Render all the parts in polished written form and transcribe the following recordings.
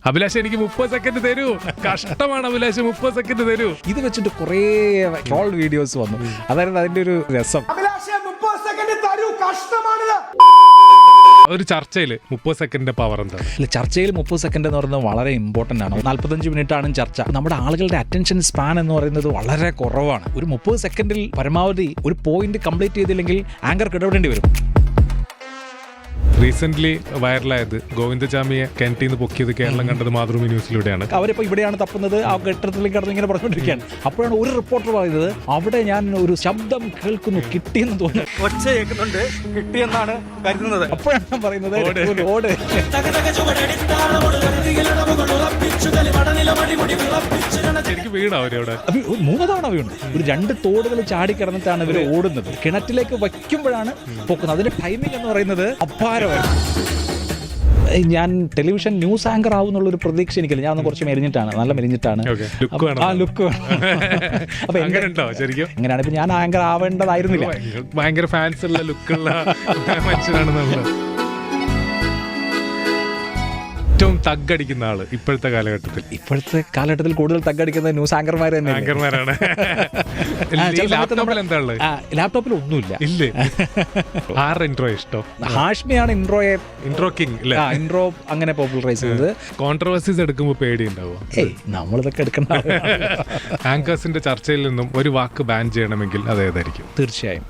അഭിലാഷ് എനിക്ക് 30 സെക്കൻഡ് തരൂ, കഷ്ടമാണ് അഭിലാഷ്, 30 സെക്കൻഡ് തരൂ. ഇത് വെച്ചിട്ട് കുറേ ട്രോൾ വീഡിയോസ് വന്നു. അതായിരുന്നു അതിന്റെ ഒരു രസം. ഒരു ചർച്ചയിൽ 30 സെക്കൻഡിന്റെ പവർ എന്താണ്? ചർച്ചയിൽ 30 സെക്കൻഡ് എന്ന് പറയുന്നത് വളരെ ഇമ്പോർട്ടൻ്റ് ആണ്. 45 മിനിറ്റ് ആണ് ചർച്ച. നമ്മുടെ ആളുകളുടെ അറ്റൻഷൻ സ്പാൻ എന്ന് പറയുന്നത് വളരെ കുറവാണ്. ഒരു 30 സെക്കൻഡിൽ പരമാവധി ഒരു പോയിന്റ് കംപ്ലീറ്റ് ചെയ്തില്ലെങ്കിൽ ആങ്കർക്ക് ഇടപെടേണ്ടി വരും. റീസെന്റ് വൈറലായത് ഗോവിന്ദചാമിയെ കിണറ്റിന്ന് പൊക്കിയത് കേരളം കണ്ടത് മാതൃഭൂമി ന്യൂസിലൂടെയാണ്. അവരിപ്പോൾ ഇവിടെയാണ് തപ്പുന്നത്, ആ കെട്ടിടത്തിൽ കിടന്ന് ഇങ്ങനെ പറഞ്ഞുകൊണ്ടിരിക്കുകയാണ്. അപ്പോഴാണ് ഒരു റിപ്പോർട്ടർ പറയുന്നത്, അവിടെ ഞാൻ ഒരു ശബ്ദം കേൾക്കുന്നു, കിട്ടിയെന്ന് തോന്നുന്നു, ഒച്ച കേൾക്കുന്നുണ്ട്, കിട്ടിയെന്നാണ് കരുതുന്നത്. അപ്പോഴാണ് ഞാൻ പറയുന്നത് ഓട്. ശരിക്കും വീണോ അവരവിടെ? 3 തവണ വീണു. ഒരു 2 തോടുകൾ ചാടിക്കിടന്നിട്ടാണ് ഇവർ ഓടുന്നത്. കിണറ്റിലേക്ക് വയ്ക്കുമ്പോഴാണ് പൊക്കുന്നത്. അതിന്റെ ടൈമിംഗ് എന്ന് പറയുന്നത് അപാരമാണ്. ഞാൻ ടെലിവിഷൻ ന്യൂസ് ആങ്കർ ആവുന്നുള്ളൊരു പ്രതീക്ഷ എനിക്കില്ല. ഞാൻ കുറച്ച് മെലിഞ്ഞിട്ടാണ്, നല്ല മെലിഞ്ഞിട്ടാണ്. ആ ലുക്ക് അപ്പൊ എങ്ങനെയാണ് ഇപ്പൊ ഞാൻ ആങ്കർ ആവേണ്ടതായിരുന്നില്ല. ഭയങ്കര ഫാൻസ് ഉള്ള ലുക്കുള്ള മനുഷ്യനാണെന്നുള്ളത്. ഏറ്റവും തഗ്ഗടിക്കുന്ന ആള് ഇപ്പോഴത്തെ കാലഘട്ടത്തിൽ കൂടുതൽ തഗ്ഗടിക്കുന്ന ന്യൂസ് ആങ്കർമാർ തന്നെ. ആങ്കർമാരാണ്. ലാപ്ടോപ്പിൽ ഒന്നുമില്ല. ഇല്ലേ? ആരുടെ ഇൻട്രോ ഇഷ്ടം? ഹാഷ്മിയാണ് ഇൻട്രോ കിങ്. ഇൻട്രോ അങ്ങനെ പോപ്പുലറൈസ് ചെയ്തത്. കോൺട്രവേഴ്സീസ് എടുക്കുമ്പോൾ പേടിയുണ്ടാവും? നമ്മളിതൊക്കെ എടുക്കണ്ട. ആങ്കേഴ്സിന്റെ ചർച്ചയിൽ നിന്നും ഒരു വാക്ക് ബാൻ ചെയ്യണമെങ്കിൽ അതേതായിരിക്കും? തീർച്ചയായും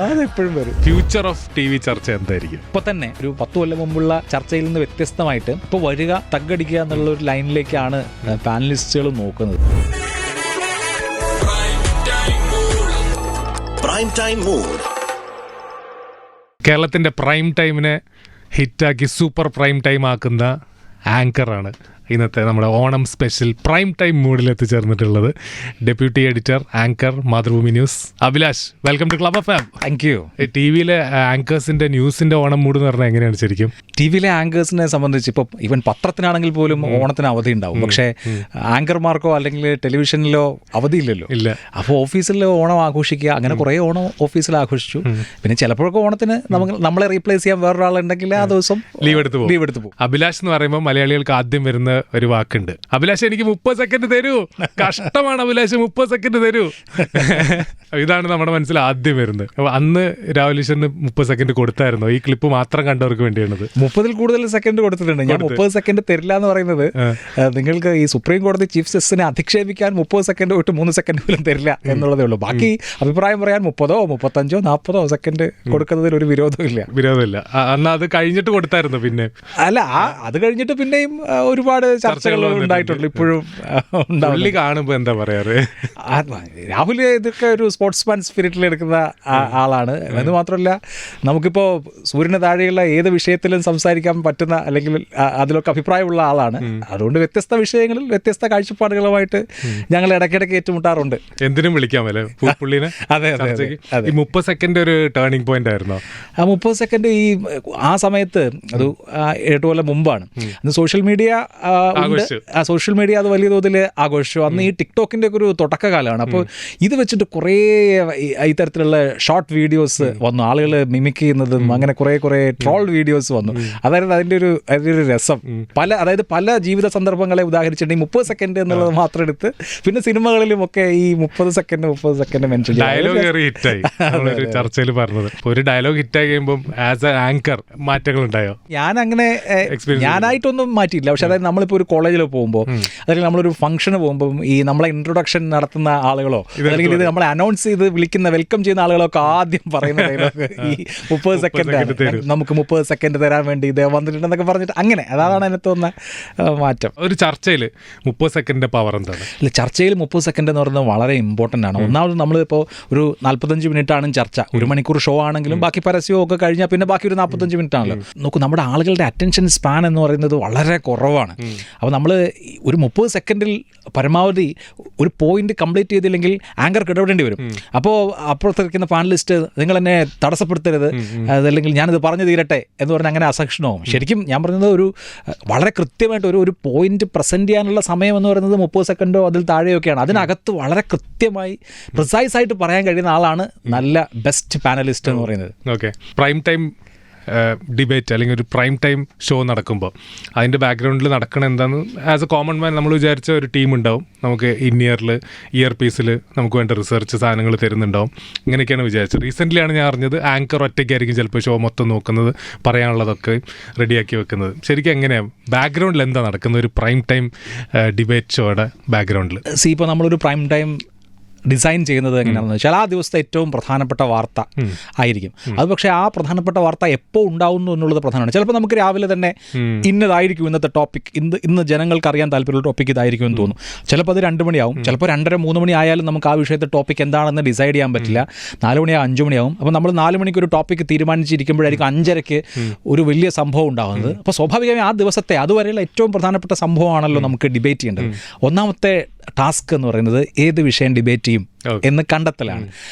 അതെപ്പോഴും വരും. ഫ്യൂച്ചർ ഓഫ് ടി വി ചർച്ച എന്തായിരിക്കും? ഇപ്പൊ തന്നെ ഒരു 10 കൊല്ലം മുമ്പുള്ള ചർച്ചയിൽ നിന്ന് വ്യത്യസ്തമായിട്ട് ഇപ്പൊ വരിക തഗ്ഗടിക്കുക എന്നുള്ള ഒരു ലൈനിലേക്കാണ് പാനലിസ്റ്റുകൾ നോക്കുന്നത്. കേരളത്തിന്റെ പ്രൈം ടൈമിനെ ഹിറ്റാക്കി സൂപ്പർ പ്രൈം ടൈം ആക്കുന്ന ആങ്കറാണ് ഇന്നത്തെ നമ്മുടെ ഓണം സ്പെഷ്യൽ പ്രൈം ടൈം മൂഡിൽ എത്തിച്ചേർന്നിട്ടുള്ളത് deputy editor anchor Mathrubhumi news Abhilash. Welcome to club FM. Thank you. ടി വിയിലെ ആങ്കേഴ്സിന്റെ ന്യൂസിന്റെ ഓണം മൂഡ് എന്ന് പറഞ്ഞാൽ എങ്ങനെയാണ് ശരിക്കും? ടി വിയിലെ ആങ്കേഴ്സിനെ സംബന്ധിച്ച് ഇപ്പോൾ ഈവൻ പത്രത്തിനാണെങ്കിൽ പോലും ഓണത്തിന് അവധി ഉണ്ടാവും. പക്ഷേ ആങ്കർമാർക്കോ അല്ലെങ്കിൽ ടെലിവിഷനിലോ അവധിയില്ലല്ലോ. ഇല്ല. അപ്പോൾ ഓഫീസിൽ ഓണം ആഘോഷിക്കുക, അങ്ങനെ കുറേ ഓണം ഓഫീസിൽ ആഘോഷിച്ചു. പിന്നെ ചിലപ്പോഴൊക്കെ ഓണത്തിന് നമ്മളെ റീപ്ലേസ് ചെയ്യാൻ വേറൊരാളുണ്ടെങ്കിൽ ആ ദിവസം ലീവ് എടുത്ത് പോകും. അഭിലാഷ് എന്ന് പറയുമ്പോൾ മലയാളികൾക്ക് ആദ്യം വരുന്ന ഒരു വാക്കുണ്ട്, അഭിലാഷ് എനിക്ക് 30 സെക്കൻഡ് തരൂ, കഷ്ടമാണ് അഭിലാഷ്, 30 സെക്കൻഡ് തരൂ. ഇതാണ് നമ്മുടെ മനസ്സിൽ ആദ്യം വരുന്നത്. അപ്പൊ അന്ന് രാഹുൽ 30 സെക്കൻഡ് കൊടുത്തായിരുന്നോ? ഈ ക്ലിപ്പ് മാത്രം കണ്ടവർക്ക് വേണ്ടിയാണത്. 30 കൂടുതൽ സെക്കൻഡ് കൊടുത്തിട്ടുണ്ട്. ഞാൻ 30 സെക്കൻഡ് തരില്ല എന്ന് പറയുന്നത്, നിങ്ങൾക്ക് ഈ സുപ്രീം കോടതി ചീഫ് ജസ്റ്റിസിനെ അധിക്ഷേപിക്കാൻ 30 സെക്കൻഡ് തൊട്ട് 3 സെക്കൻഡ് പോലും തരില്ല എന്നുള്ളതേ ഉള്ളൂ. ബാക്കി അഭിപ്രായം പറയാൻ 30, 35, 40 സെക്കൻഡ് കൊടുക്കുന്നതിൽ ഒരു വിരോധമില്ല. അന്ന് അത് കഴിഞ്ഞിട്ട് കൊടുത്തായിരുന്നു. പിന്നെ അല്ല, അത് കഴിഞ്ഞിട്ട് പിന്നെയും ഒരുപാട് ചർച്ചകൾ ഉണ്ടായിട്ടുണ്ട്. ഇപ്പോഴും കാണുമ്പോ എന്താ പറയാറ്, രാഹുൽ ഇതൊക്കെ ഒരു സ്പോർട്സ്മാൻ സ്പിരിറ്റിൽ എടുക്കുന്ന ആളാണ്. എന്ന് മാത്രമല്ല, നമുക്കിപ്പോൾ സൂര്യന് താഴെയുള്ള ഏത് വിഷയത്തിലും സംസാരിക്കാൻ പറ്റുന്ന അല്ലെങ്കിൽ അതിലൊക്കെ അഭിപ്രായമുള്ള ആളാണ്. അതുകൊണ്ട് വ്യത്യസ്ത വിഷയങ്ങളിൽ വ്യത്യസ്ത കാഴ്ചപ്പാടുകളുമായിട്ട് ഞങ്ങൾ ഇടയ്ക്കിടയ്ക്ക് ഏറ്റുമുട്ടാറുണ്ട്. എന്തിനും വിളിക്കാമല്ലേ പുള്ളിനെ? അതെ. 30 സെക്കൻഡ് ഒരു ടേണിംഗ് പോയിന്റ് ആയിരുന്നോ? 30 സെക്കൻഡ് ആ സമയത്ത് അത് 8 കൊല്ലം മുമ്പാണ്. അന്ന് സോഷ്യൽ മീഡിയ അത് വലിയ തോതിൽ ആഘോഷിച്ചു. അന്ന് ഈ ടിക്ടോക്കിന്റെ ഒക്കെ ഒരു തുടക്കകാലമാണ്. അപ്പോൾ ഇത് വെച്ചിട്ട് കുറേ ഇത്തരത്തിലുള്ള ഷോർട്ട് വീഡിയോസ് വന്നു, ആളുകൾ മിമിക് ചെയ്യുന്നതും അങ്ങനെ കുറേ ട്രോൾ വീഡിയോസ് വന്നു. അതായിരുന്നു അതിന്റെ ഒരു രസം. പല ജീവിത സന്ദർഭങ്ങളെ ഉദാഹരിച്ചിട്ട് ഈ 30 സെക്കൻഡ് എന്നുള്ളത് മാത്രം എടുത്ത് പിന്നെ സിനിമകളിലും ഒക്കെ ഈ 30 സെക്കൻഡ് മെൻഷൻ ചെയ്തു. ചർച്ചയിൽ പറഞ്ഞത് ഒരു ഡയലോഗ് ഹിറ്റായി കഴിയുമ്പോൾ ആസ് എ ആങ്കർ മാറ്റങ്ങൾ ഉണ്ടായോ? ഞാനായിട്ടൊന്നും മാറ്റിയില്ല. പക്ഷെ അതായത് നമ്മളിപ്പോൾ ഒരു കോളേജിൽ പോകുമ്പോൾ അല്ലെങ്കിൽ നമ്മളൊരു ഫംഗ്ഷന് പോകുമ്പോൾ ഈ നമ്മളെ ഇൻട്രൊഡക്ഷൻ നടത്തുന്ന ആളുകളോ അല്ലെങ്കിൽ ഇത് നമ്മളെ അനൗൺസ് ചെയ്ത് വിളിക്കുന്ന വെൽക്കം ചെയ്യുന്ന ആളുകളോ ഒക്കെ ആദ്യം പറയുന്ന ഡയലോഗ് ഈ 30 സെക്കൻഡ്, നമുക്ക് 30 സെക്കൻഡ് തരാൻ വേണ്ടി ഇത് വന്നിട്ടുണ്ടെന്നൊക്കെ പറഞ്ഞിട്ട് അങ്ങനെ. അതാണ് അതിനകത്ത് വന്ന മാറ്റം. ഒരു ചർച്ചയിൽ 30 സെക്കൻഡിന്റെ പവർ എന്താണ്? ചർച്ചയിൽ 30 സെക്കൻഡ് എന്ന് പറയുന്നത് വളരെ ഇമ്പോർട്ടൻ്റ് ആണ്. ഒന്നാമത് നമ്മളിപ്പോൾ ഒരു 45 മിനിറ്റ് ആണ് ചർച്ച. 1 മണിക്കൂർ ഷോ ആണെങ്കിലും ബാക്കി പരസ്യമോ ഒക്കെ കഴിഞ്ഞാൽ പിന്നെ ബാക്കി ഒരു 45 മിനിറ്റ് ആണല്ലോ. നോക്കൂ, നമ്മുടെ ആളുകളുടെ അറ്റൻഷൻ സ്പാൻ എന്ന് പറയുന്നത് വളരെ കുറവാണ്. അപ്പോൾ നമ്മൾ ഒരു 30 സെക്കൻഡിൽ പരമാവധി ഒരു പോയിന്റ് കംപ്ലീറ്റ് ചെയ്തില്ലെങ്കിൽ ആങ്കർക്ക് ഇടപെടേണ്ടി വരും. അപ്പോൾ അപ്പുറത്തിരിക്കുന്ന പാനലിസ്റ്റ് നിങ്ങൾ എന്നെ തടസ്സപ്പെടുത്തരുത്, അതല്ലെങ്കിൽ ഞാനിത് പറഞ്ഞു തീരട്ടെ എന്ന് പറഞ്ഞാൽ അങ്ങനെ അസക്ഷണവും. ശരിക്കും ഞാൻ പറഞ്ഞത് ഒരു വളരെ കൃത്യമായിട്ട് ഒരു പോയിന്റ് പ്രസന്റ് ചെയ്യാനുള്ള സമയം എന്ന് പറയുന്നത് 30 സെക്കൻഡോ അതിൽ താഴെയൊക്കെയാണ്. അതിനകത്ത് വളരെ കൃത്യമായി പ്രിസൈസ് ആയിട്ട് പറയാൻ കഴിയുന്ന ആളാണ് നല്ല ബെസ്റ്റ് പാനലിസ്റ്റ് എന്ന് പറയുന്നത്. ഓക്കെ, പ്രൈം ടൈം ഡിബേറ്റ് അല്ലെങ്കിൽ ഒരു പ്രൈം ടൈം ഷോ നടക്കുമ്പോൾ അതിൻ്റെ ബാക്ക്ഗ്രൗണ്ടിൽ നടക്കണം എന്താണെന്ന് ആസ് എ കോമൺ മാൻ നമ്മൾ വിചാരിച്ച ഒരു ടീം ഉണ്ടാവും, നമുക്ക് ഇയർ പീസിൽ നമുക്ക് വേണ്ട റിസർച്ച് സാധനങ്ങൾ തരുന്നുണ്ടാവും. ഇങ്ങനെയൊക്കെയാണ് വിചാരിച്ചത്. റീസെൻ്റ്ലിയാണ് ഞാൻ അറിഞ്ഞത് ആങ്കർ ഒറ്റയ്ക്കായിരിക്കും ചിലപ്പോൾ ഷോ മൊത്തം നോക്കുന്നത്, പറയാനുള്ളതൊക്കെ റെഡിയാക്കി വെക്കുന്നത്. ശരിക്കും എങ്ങനെയാണ് ബാക്ക്ഗ്രൗണ്ടിൽ എന്താ നടക്കുന്നത് ഒരു പ്രൈം ടൈം ഡിബേറ്റ് ഷോയുടെ ബാക്ക്ഗ്രൗണ്ടിൽ? ഇപ്പോൾ നമ്മളൊരു പ്രൈം ടൈം ഡിസൈൻ ചെയ്യുന്നത് എങ്ങനെയാണെന്ന് വെച്ചാൽ ആ ദിവസത്തെ ഏറ്റവും പ്രധാനപ്പെട്ട വാർത്ത ആയിരിക്കും അത്. പക്ഷേ ആ പ്രധാനപ്പെട്ട വാർത്ത എപ്പോൾ ഉണ്ടാവുന്നു എന്നുള്ളത് പ്രധാനമാണ്. ചിലപ്പോൾ നമുക്ക് രാവിലെ തന്നെ ഇന്നതായിരിക്കും ഇന്നത്തെ ടോപ്പിക്, ഇന്ന് ജനങ്ങൾക്ക് അറിയാൻ താല്പര്യമുള്ള ടോപ്പിക് ഇതായിരിക്കും എന്ന് തോന്നും. ചിലപ്പോൾ അത് 2 മണിയാവും, ചിലപ്പോൾ 2:30-3 മണി ആയാലും നമുക്ക് ആ വിഷയത്തെ ടോപ്പിക് എന്താണെന്ന് ഡിസൈഡ് ചെയ്യാൻ പറ്റില്ല. 4 മണിയാവും 5 മണിയാവും. അപ്പോൾ നമ്മൾ 4 മണിക്ക് ഒരു ടോപ്പിക് തീരുമാനിച്ചിരിക്കുമ്പോഴായിരിക്കും 5:30-ക്ക് ഒരു വലിയ സംഭവം ഉണ്ടാകുന്നത്. അപ്പോൾ സ്വാഭാവികമായി ആ ദിവസത്തെ അതുവരെയുള്ള ഏറ്റവും പ്രധാനപ്പെട്ട സംഭവമാണല്ലോ നമുക്ക് ഡിബേറ്റ് ചെയ്യേണ്ടത്. ഒന്നാമത്തെ ടാസ്ക് എന്ന് പറയുന്നത് ഏത് വിഷയം ഡിബേറ്റ് ചെയ്യും എന്ന് കണ്ടെത്തലാണ്.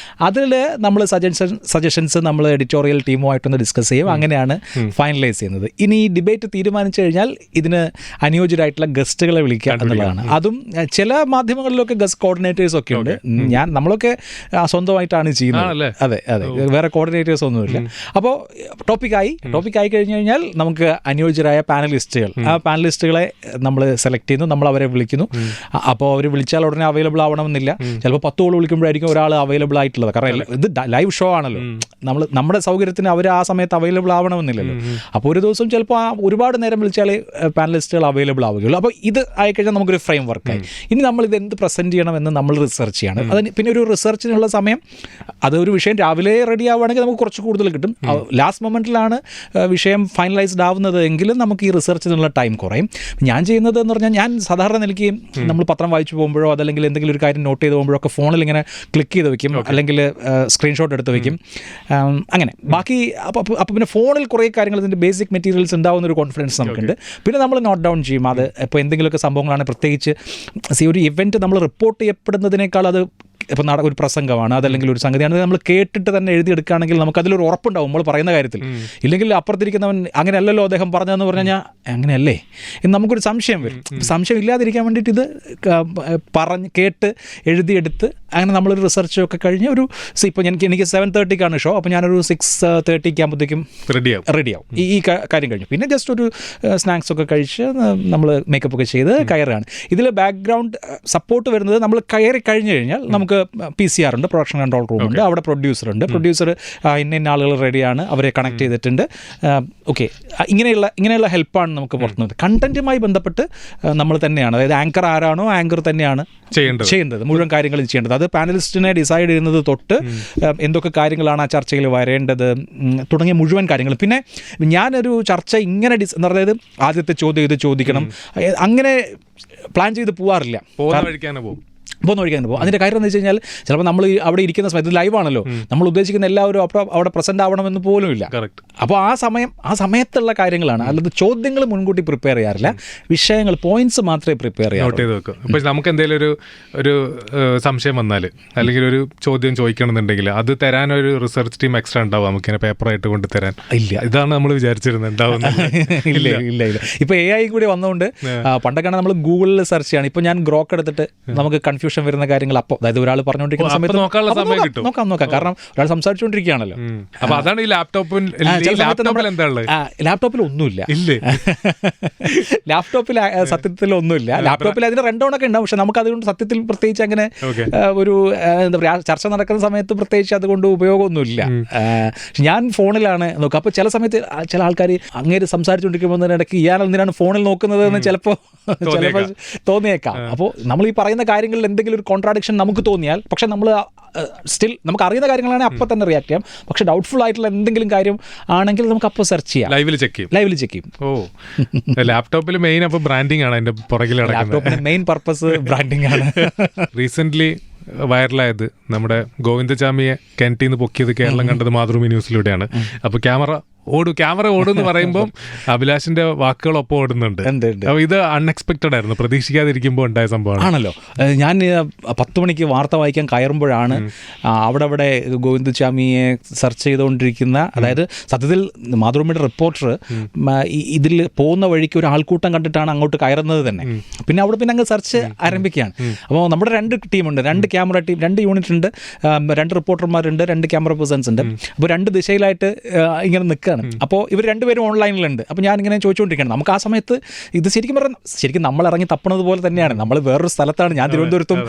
അതിൽ നമ്മൾ സജഷൻസ് നമ്മൾ എഡിറ്റോറിയൽ ടീമുമായിട്ടൊന്ന് ഡിസ്കസ് ചെയ്യും. അങ്ങനെയാണ് ഫൈനലൈസ് ചെയ്യുന്നത്. ഇനി ഈ ഡിബേറ്റ് തീരുമാനിച്ചു കഴിഞ്ഞാൽ ഇതിന് അനുയോജ്യരായിട്ടുള്ള ഗസ്റ്റുകളെ വിളിക്കുക എന്നുള്ളതാണ്. അതും ചില മാധ്യമങ്ങളിലൊക്കെ ഗസ്റ്റ് കോർഡിനേറ്റേഴ്സ് ഒക്കെ ഉണ്ട്. നമ്മളൊക്കെ സ്വന്തമായിട്ടാണ് ചെയ്യുന്നത്. അതെ, വേറെ കോർഡിനേറ്റേഴ്സ് ഒന്നുമില്ല. അപ്പോൾ ടോപ്പിക്കായി കഴിഞ്ഞു കഴിഞ്ഞാൽ നമുക്ക് അനുയോജ്യരായ പാനലിസ്റ്റുകൾ, ആ പാനലിസ്റ്റുകളെ നമ്മൾ സെലക്ട് ചെയ്യുന്നു, നമ്മൾ അവരെ വിളിക്കുന്നു. അപ്പോൾ അവർ വിളിച്ചാൽ ഉടനെ അവൈലബിൾ ആവണമെന്നില്ല. ചിലപ്പോൾ 10 കോൾ വിളിക്കുമ്പോഴായിരിക്കും ഒരാൾ അവൈലബിൾ ആയിട്ടുള്ളത്. കാരണം ഇത് ലൈവ് ഷോ ആണല്ലോ, നമ്മുടെ സൗകര്യത്തിന് അവർ ആ സമയത്ത് അവൈലബിൾ ആവണമെന്നില്ലല്ലോ. അപ്പോൾ ഒരു ദിവസം ചിലപ്പോൾ ഒരുപാട് നേരം വിളിച്ചാലേ പാനലിസ്റ്റുകൾ അവൈലബിൾ ആവുകയുള്ളൂ. അപ്പോൾ ഇത് ആയിക്കഴിഞ്ഞാൽ നമുക്കൊരു ഫ്രെയിം വർക്കായി. ഇനി നമ്മൾ ഇത് എന്ത് പ്രസൻറ്റ് ചെയ്യണമെന്ന് നമ്മൾ റിസർച്ച് ചെയ്യണം. അതിന് പിന്നെ ഒരു റിസർച്ചിനുള്ള സമയം, അതൊരു വിഷയം രാവിലെ റെഡി ആവുകയാണെങ്കിൽ നമുക്ക് കുറച്ച് കൂടുതൽ കിട്ടും. ലാസ്റ്റ് മൊമെൻറ്റിലാണ് വിഷയം ഫൈനലൈസ്ഡ് ആവുന്നത് എങ്കിലും നമുക്ക് ഈ റിസർച്ചിനുള്ള ടൈം കുറയും. ഞാൻ ചെയ്യുന്നത് എന്ന് പറഞ്ഞാൽ, ഞാൻ സാധാരണ നിലയ്ക്ക് നമ്മൾ പത്രം വായിച്ചു പോകുമ്പോഴോ അതല്ലെങ്കിൽ എന്തെങ്കിലും ഒരു കാര്യം നോട്ട് ചെയ്ത് പോകുമ്പോഴോ ഒക്കെ ഫോണിൽ ഇങ്ങനെ ക്ലിക്ക് ചെയ്ത് വെക്കും, അല്ലെങ്കിൽ സ്ക്രീൻഷോട്ട് എടുത്ത് വെക്കും. അങ്ങനെ ബാക്കി അപ്പോൾ പിന്നെ ഫോണിൽ കുറേ കാര്യങ്ങൾ, ഇതിൻ്റെ ബേസിക് മെറ്റീരിയൽസ് ഉണ്ടാവുന്ന ഒരു കോൺഫിഡൻസ് നമുക്കുണ്ട്. പിന്നെ നമ്മൾ നോട്ട് ഡൗൺ ചെയ്യും. അത് ഇപ്പോൾ എന്തെങ്കിലുമൊക്കെ സംഭവങ്ങളാണ്, പ്രത്യേകിച്ച് ഒരു ഇവൻറ്റ് നമ്മൾ റിപ്പോർട്ട് ചെയ്യപ്പെടുന്നതിനേക്കാൾ അത് ഇപ്പോൾ ഒരു പ്രസംഗമാണ്, അതല്ലെങ്കിൽ ഒരു സംഗതിയാണ്, നമ്മൾ കേട്ടിട്ട് തന്നെ എഴുതിയെടുക്കുകയാണെങ്കിൽ നമുക്കതിലൊരു ഉറപ്പുണ്ടാവും നമ്മൾ പറയുന്ന കാര്യത്തിൽ. ഇല്ലെങ്കിൽ അപ്പുറത്തിരിക്കുന്നവൻ അങ്ങനെയല്ലല്ലോ അദ്ദേഹം പറഞ്ഞതെന്ന് പറഞ്ഞു കഴിഞ്ഞാൽ അങ്ങനെയല്ലേ എന്ന് നമുക്കൊരു സംശയം വരും. സംശയം ഇല്ലാതിരിക്കാൻ വേണ്ടിയിട്ട് ഇത് കേട്ട് എഴുതിയെടുത്ത് അങ്ങനെ നമ്മളൊരു റിസർച്ചൊക്കെ കഴിഞ്ഞ് ഇപ്പോൾ എനിക്ക് 7:30-ക്കാണ് ഷോ. അപ്പോൾ ഞാനൊരു 6:30 ആകുമ്പോഴത്തേക്കും റെഡിയാവും. ഈ കാര്യം കഴിഞ്ഞു. പിന്നെ ജസ്റ്റ് ഒരു സ്നാക്സൊക്കെ കഴിച്ച് നമ്മൾ മേക്കപ്പ് ഒക്കെ ചെയ്ത് കയറുകയാണ്. ഇതിൽ ബാക്ക്ഗ്രൗണ്ട് സപ്പോർട്ട് വരുന്നത്, നമ്മൾ കയറി കഴിഞ്ഞ് കഴിഞ്ഞാൽ നമുക്ക് PCR ഉണ്ട്, പ്രൊഡക്ഷൻ കൺട്രോൾ റൂം ഉണ്ട്, അവിടെ പ്രൊഡ്യൂസർ ഇന്ന ആളുകൾ റെഡിയാണ്, അവരെ കണക്ട് ചെയ്തിട്ടുണ്ട്. ഓക്കെ, ഇങ്ങനെയുള്ള ഹെൽപ്പാണ് നമുക്ക് പുറത്തുനിന്ന്. കണ്ടന്റുമായി ബന്ധപ്പെട്ട് നമ്മൾ തന്നെയാണ്, അതായത് ആങ്കർ ആരാണോ ആങ്കർ തന്നെയാണ് ചെയ്യേണ്ടത്, മുഴുവൻ കാര്യങ്ങളും ചെയ്യേണ്ടത്. അത് പാനലിസ്റ്റിനെ ഡിസൈഡ് ചെയ്യുന്നത് തൊട്ട് എന്തൊക്കെ കാര്യങ്ങളാണ് ആ ചർച്ചയിൽ വരേണ്ടത് തുടങ്ങിയ മുഴുവൻ കാര്യങ്ങൾ. പിന്നെ ഞാനൊരു ചർച്ച ഇങ്ങനെ അതായത് ആദ്യത്തെ ചോദ്യം ഇത് ചോദിക്കണം അങ്ങനെ പ്ലാൻ ചെയ്ത് പോവാറില്ല. പോകുന്ന പോകും. അതിൻ്റെ കാര്യം എന്ന് വെച്ച് കഴിഞ്ഞാൽ ചിലപ്പോൾ നമ്മൾ അവിടെ ഇരിക്കുന്ന സമയത്ത് ലൈവാണല്ലോ, നമ്മൾ ഉദ്ദേശിക്കുന്ന എല്ലാവരും അവിടെ പ്രസന്റ് ആവണമെന്ന് പോലും ഇല്ല. അപ്പോൾ ആ സമയത്തുള്ള കാര്യങ്ങളാണ്, അല്ലാതെ ചോദ്യങ്ങൾ മുൻകൂട്ടി പ്രിപ്പയർ ചെയ്യാറില്ല. വിഷയങ്ങൾ, പോയിന്റ്സ് മാത്രമേ പ്രിപ്പയർ ചെയ്യാറുള്ളൂ. അപ്പോൾ നമുക്ക് എന്തെങ്കിലും ഒരു സംശയം വന്നാൽ അല്ലെങ്കിൽ ഒരു ചോദ്യം ചോദിക്കണമെന്നുണ്ടെങ്കിൽ അത് തരാനൊരു റിസർച്ച് ടീം എക്സ്ട്രാ ഉണ്ടാവും, നമുക്കിങ്ങനെ പേപ്പറായിട്ട് കൊണ്ട് തരാൻ ഇല്ല. ഇതാണ് നമ്മൾ വിചാരിച്ചിരുന്നത് ഉണ്ടാവുന്നത്. ഇല്ല. ഇപ്പോൾ AI കൂടി വന്നുകൊണ്ട് പണ്ടൊക്കെയാണ് നമ്മൾ ഗൂഗിളിൽ സെർച്ച് ചെയ്യണം. ഇപ്പോൾ ഞാൻ ഗ്രോക്ക് എടുത്തിട്ട് നമുക്ക് കൺഫ്യൂഷൻ വരുന്ന കാര്യങ്ങൾ അപ്പോൾ, അതായത് ഒരാൾ പറഞ്ഞുകൊണ്ടിരിക്കുന്ന സമയത്ത് നോക്കാം. കാരണം ഒരാൾ സംസാരിച്ചുകൊണ്ടിരിക്കുകയാണല്ലോ. അപ്പോൾ അതാണ് ഈ ലാപ്ടോപ്പിൽ ഒന്നുമില്ല. ലാപ്ടോപ്പിൽ സത്യത്തിൽ ഒന്നുമില്ല. ലാപ്ടോപ്പിൽ അതിന് റൺഡൗണൊക്കെ ഉണ്ടാവും. പക്ഷെ നമുക്ക് അതുകൊണ്ട് സത്യത്തിൽ പ്രത്യേകിച്ച് അങ്ങനെ ഒരു എന്താ പറയുക, ചർച്ച നടക്കുന്ന സമയത്ത് പ്രത്യേകിച്ച് അതുകൊണ്ട് ഉപയോഗമൊന്നുമില്ല. ഞാൻ ഫോണിലാണ് നോക്കുക. അപ്പോൾ ചില സമയത്ത് ചില ആൾക്കാർ അങ്ങേര് സംസാരിച്ചുകൊണ്ടിരിക്കുമ്പോൾ ഇടയ്ക്ക് ഇയാൾ എന്തിനാണ് ഫോണിൽ നോക്കുന്നത് എന്ന് ചിലപ്പോൾ തോന്നിയേക്കാം. അപ്പോൾ നമ്മൾ ഈ പറയുന്ന കാര്യങ്ങളിൽ എന്തെങ്കിലും ഒരു കോൺട്രാഡിക്ഷൻ നമുക്ക് തോന്നിയാൽ, പക്ഷെ നമ്മൾ സ്റ്റിൽ നമുക്ക് അറിയുന്ന കാര്യങ്ങളാണെങ്കിൽ അപ്പോൾ തന്നെ റിയാക്ട് ചെയ്യാം. പക്ഷെ ഡൗട്ട്ഫുൾ ആയിട്ടുള്ള എന്തെങ്കിലും കാര്യം ആണെങ്കിൽ നമുക്ക് അപ്പോൾ സെർച്ച് ചെയ്യാം, ലൈവിൽ ചെക്ക് ചെയ്യും. ലാപ്ടോപ്പിൽ മെയിൻ അപ്പോൾ ബ്രാൻഡിങ് ആണ് അതിന്റെ പുറകിൽ. ലാപ്ടോപ്പിന്റെ മെയിൻ പർപ്പസ് ബ്രാൻഡിങ് ആണ്. റീസെന്റ് വൈറലായത് നമ്മുടെ ഗോവിന്ദചാമിയെ കിണറ്റിൽ നിന്ന് പൊക്കിയത് കേരളം കണ്ടത് മാതൃഭൂമി ന്യൂസിലൂടെയാണ്. അപ്പോൾ ക്യാമറ ഓടുന്ന് പറയുമ്പോൾ അഭിലാഷിന്റെ വാക്കുകളൊപ്പം ഓടുന്നുണ്ട്. അപ്പോൾ ഇത് അൺഎക്സ്പെക്റ്റഡ് ആയിരുന്നു, പ്രതീക്ഷിക്കാതിരിക്കുമ്പോൾ ഉണ്ടായ സംഭവമാണ് ആണല്ലോ. ഞാൻ 10 മണിക്ക് വാർത്ത വായിക്കാൻ കയറുമ്പോഴാണ് അവിടെ ഗോവിന്ദചാമിയെ സെർച്ച് ചെയ്തുകൊണ്ടിരിക്കുന്ന, അതായത് സത്യത്തിൽ മാതൃഭൂമിയുടെ റിപ്പോർട്ടർ ഇതിൽ പോകുന്ന വഴിക്ക് ഒരു ആൾക്കൂട്ടം കണ്ടിട്ടാണ് അങ്ങോട്ട് കയറുന്നത് തന്നെ. പിന്നെ അവിടെ അങ്ങ് സെർച്ച് ആരംഭിക്കുകയാണ്. അപ്പോൾ നമ്മുടെ 2 ടീമുണ്ട്, 2 ക്യാമറ ടീം, 2 യൂണിറ്റ് ഉണ്ട്, 2 റിപ്പോർട്ടർമാരുണ്ട്, 2 ക്യാമറ പേഴ്സൺസ് ഉണ്ട്. അപ്പോൾ 2 ദിശയിലായിട്ട് ഇങ്ങനെ നിൽക്കുക. നിൽക്കുകയാണ്. അപ്പോൾ ഇവർ രണ്ടുപേരും ഓൺലൈനിലുണ്ട്. അപ്പോൾ ഞാനിങ്ങനെ ചോദിച്ചുകൊണ്ടിരിക്കുകയാണ്. നമുക്ക് ആ സമയത്ത് ഇത് ശരിക്കും നമ്മൾ ഇറങ്ങി തപ്പണത് പോലെ തന്നെയാണ്. നമ്മൾ വേറൊരു സ്ഥലത്താണ്, ഞാൻ തിരുവനന്തപുരത്തും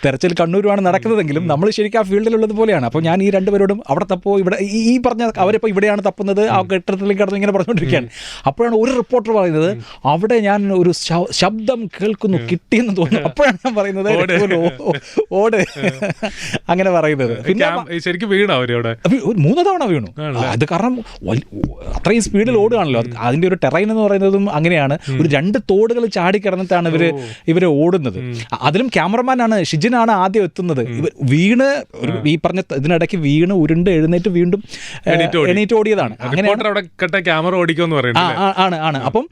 തെരച്ചിൽ കണ്ണൂരുമാണ് നടക്കുന്നതെങ്കിലും നമ്മൾ ശരിക്കും ആ ഫീൽഡിലുള്ളത് പോലെയാണ്. അപ്പോൾ ഞാൻ ഈ രണ്ടുപേരോടും അവിടെ തപ്പോ ഇവിടെ ഈ പറഞ്ഞ അവരിപ്പോൾ ഇവിടെയാണ് തപ്പുന്നത്, ആ കെട്ടിടത്തിലേക്ക് കടന്ന് ഇങ്ങനെ പറഞ്ഞുകൊണ്ടിരിക്കുകയാണ്. അപ്പോഴാണ് ഒരു റിപ്പോർട്ടർ പറയുന്നത് അവിടെ ഞാൻ ഒരു ശബ്ദം കേൾക്കുന്നു, കിട്ടിയെന്ന് തോന്നുന്നു. അപ്പോഴാണ് ഞാൻ പറയുന്നത് ഓട് അങ്ങനെ പറയുന്നത്. പിന്നെ ശരിക്കും വീണോ അവരവിടെ? 3 തവണ വീണു. അത് കാരണം അത്രയും സ്പീഡിൽ ഓടുകയാണല്ലോ. അതിന്റെ ഒരു ടെറൈൻ എന്ന് പറയുന്നതും അങ്ങനെയാണ്. ഒരു 2 തോടുകൾ ചാടിക്കിടന്നിട്ടാണ് ഇവര് ഓടുന്നത്. അതിലും ക്യാമറമാനാണ് ഷിജിനാണ് ആദ്യം എത്തുന്നത്. വീണ് ഈ പറഞ്ഞ ഇതിനിടയ്ക്ക് വീണ് ഉരുണ്ട് എഴുന്നേറ്റ് വീണ്ടും എണീറ്റ് ഓടിയതാണ്. ക്യാമറ ഓടിക്കുമെന്ന് പറയുന്നത് ആണ്. അപ്പം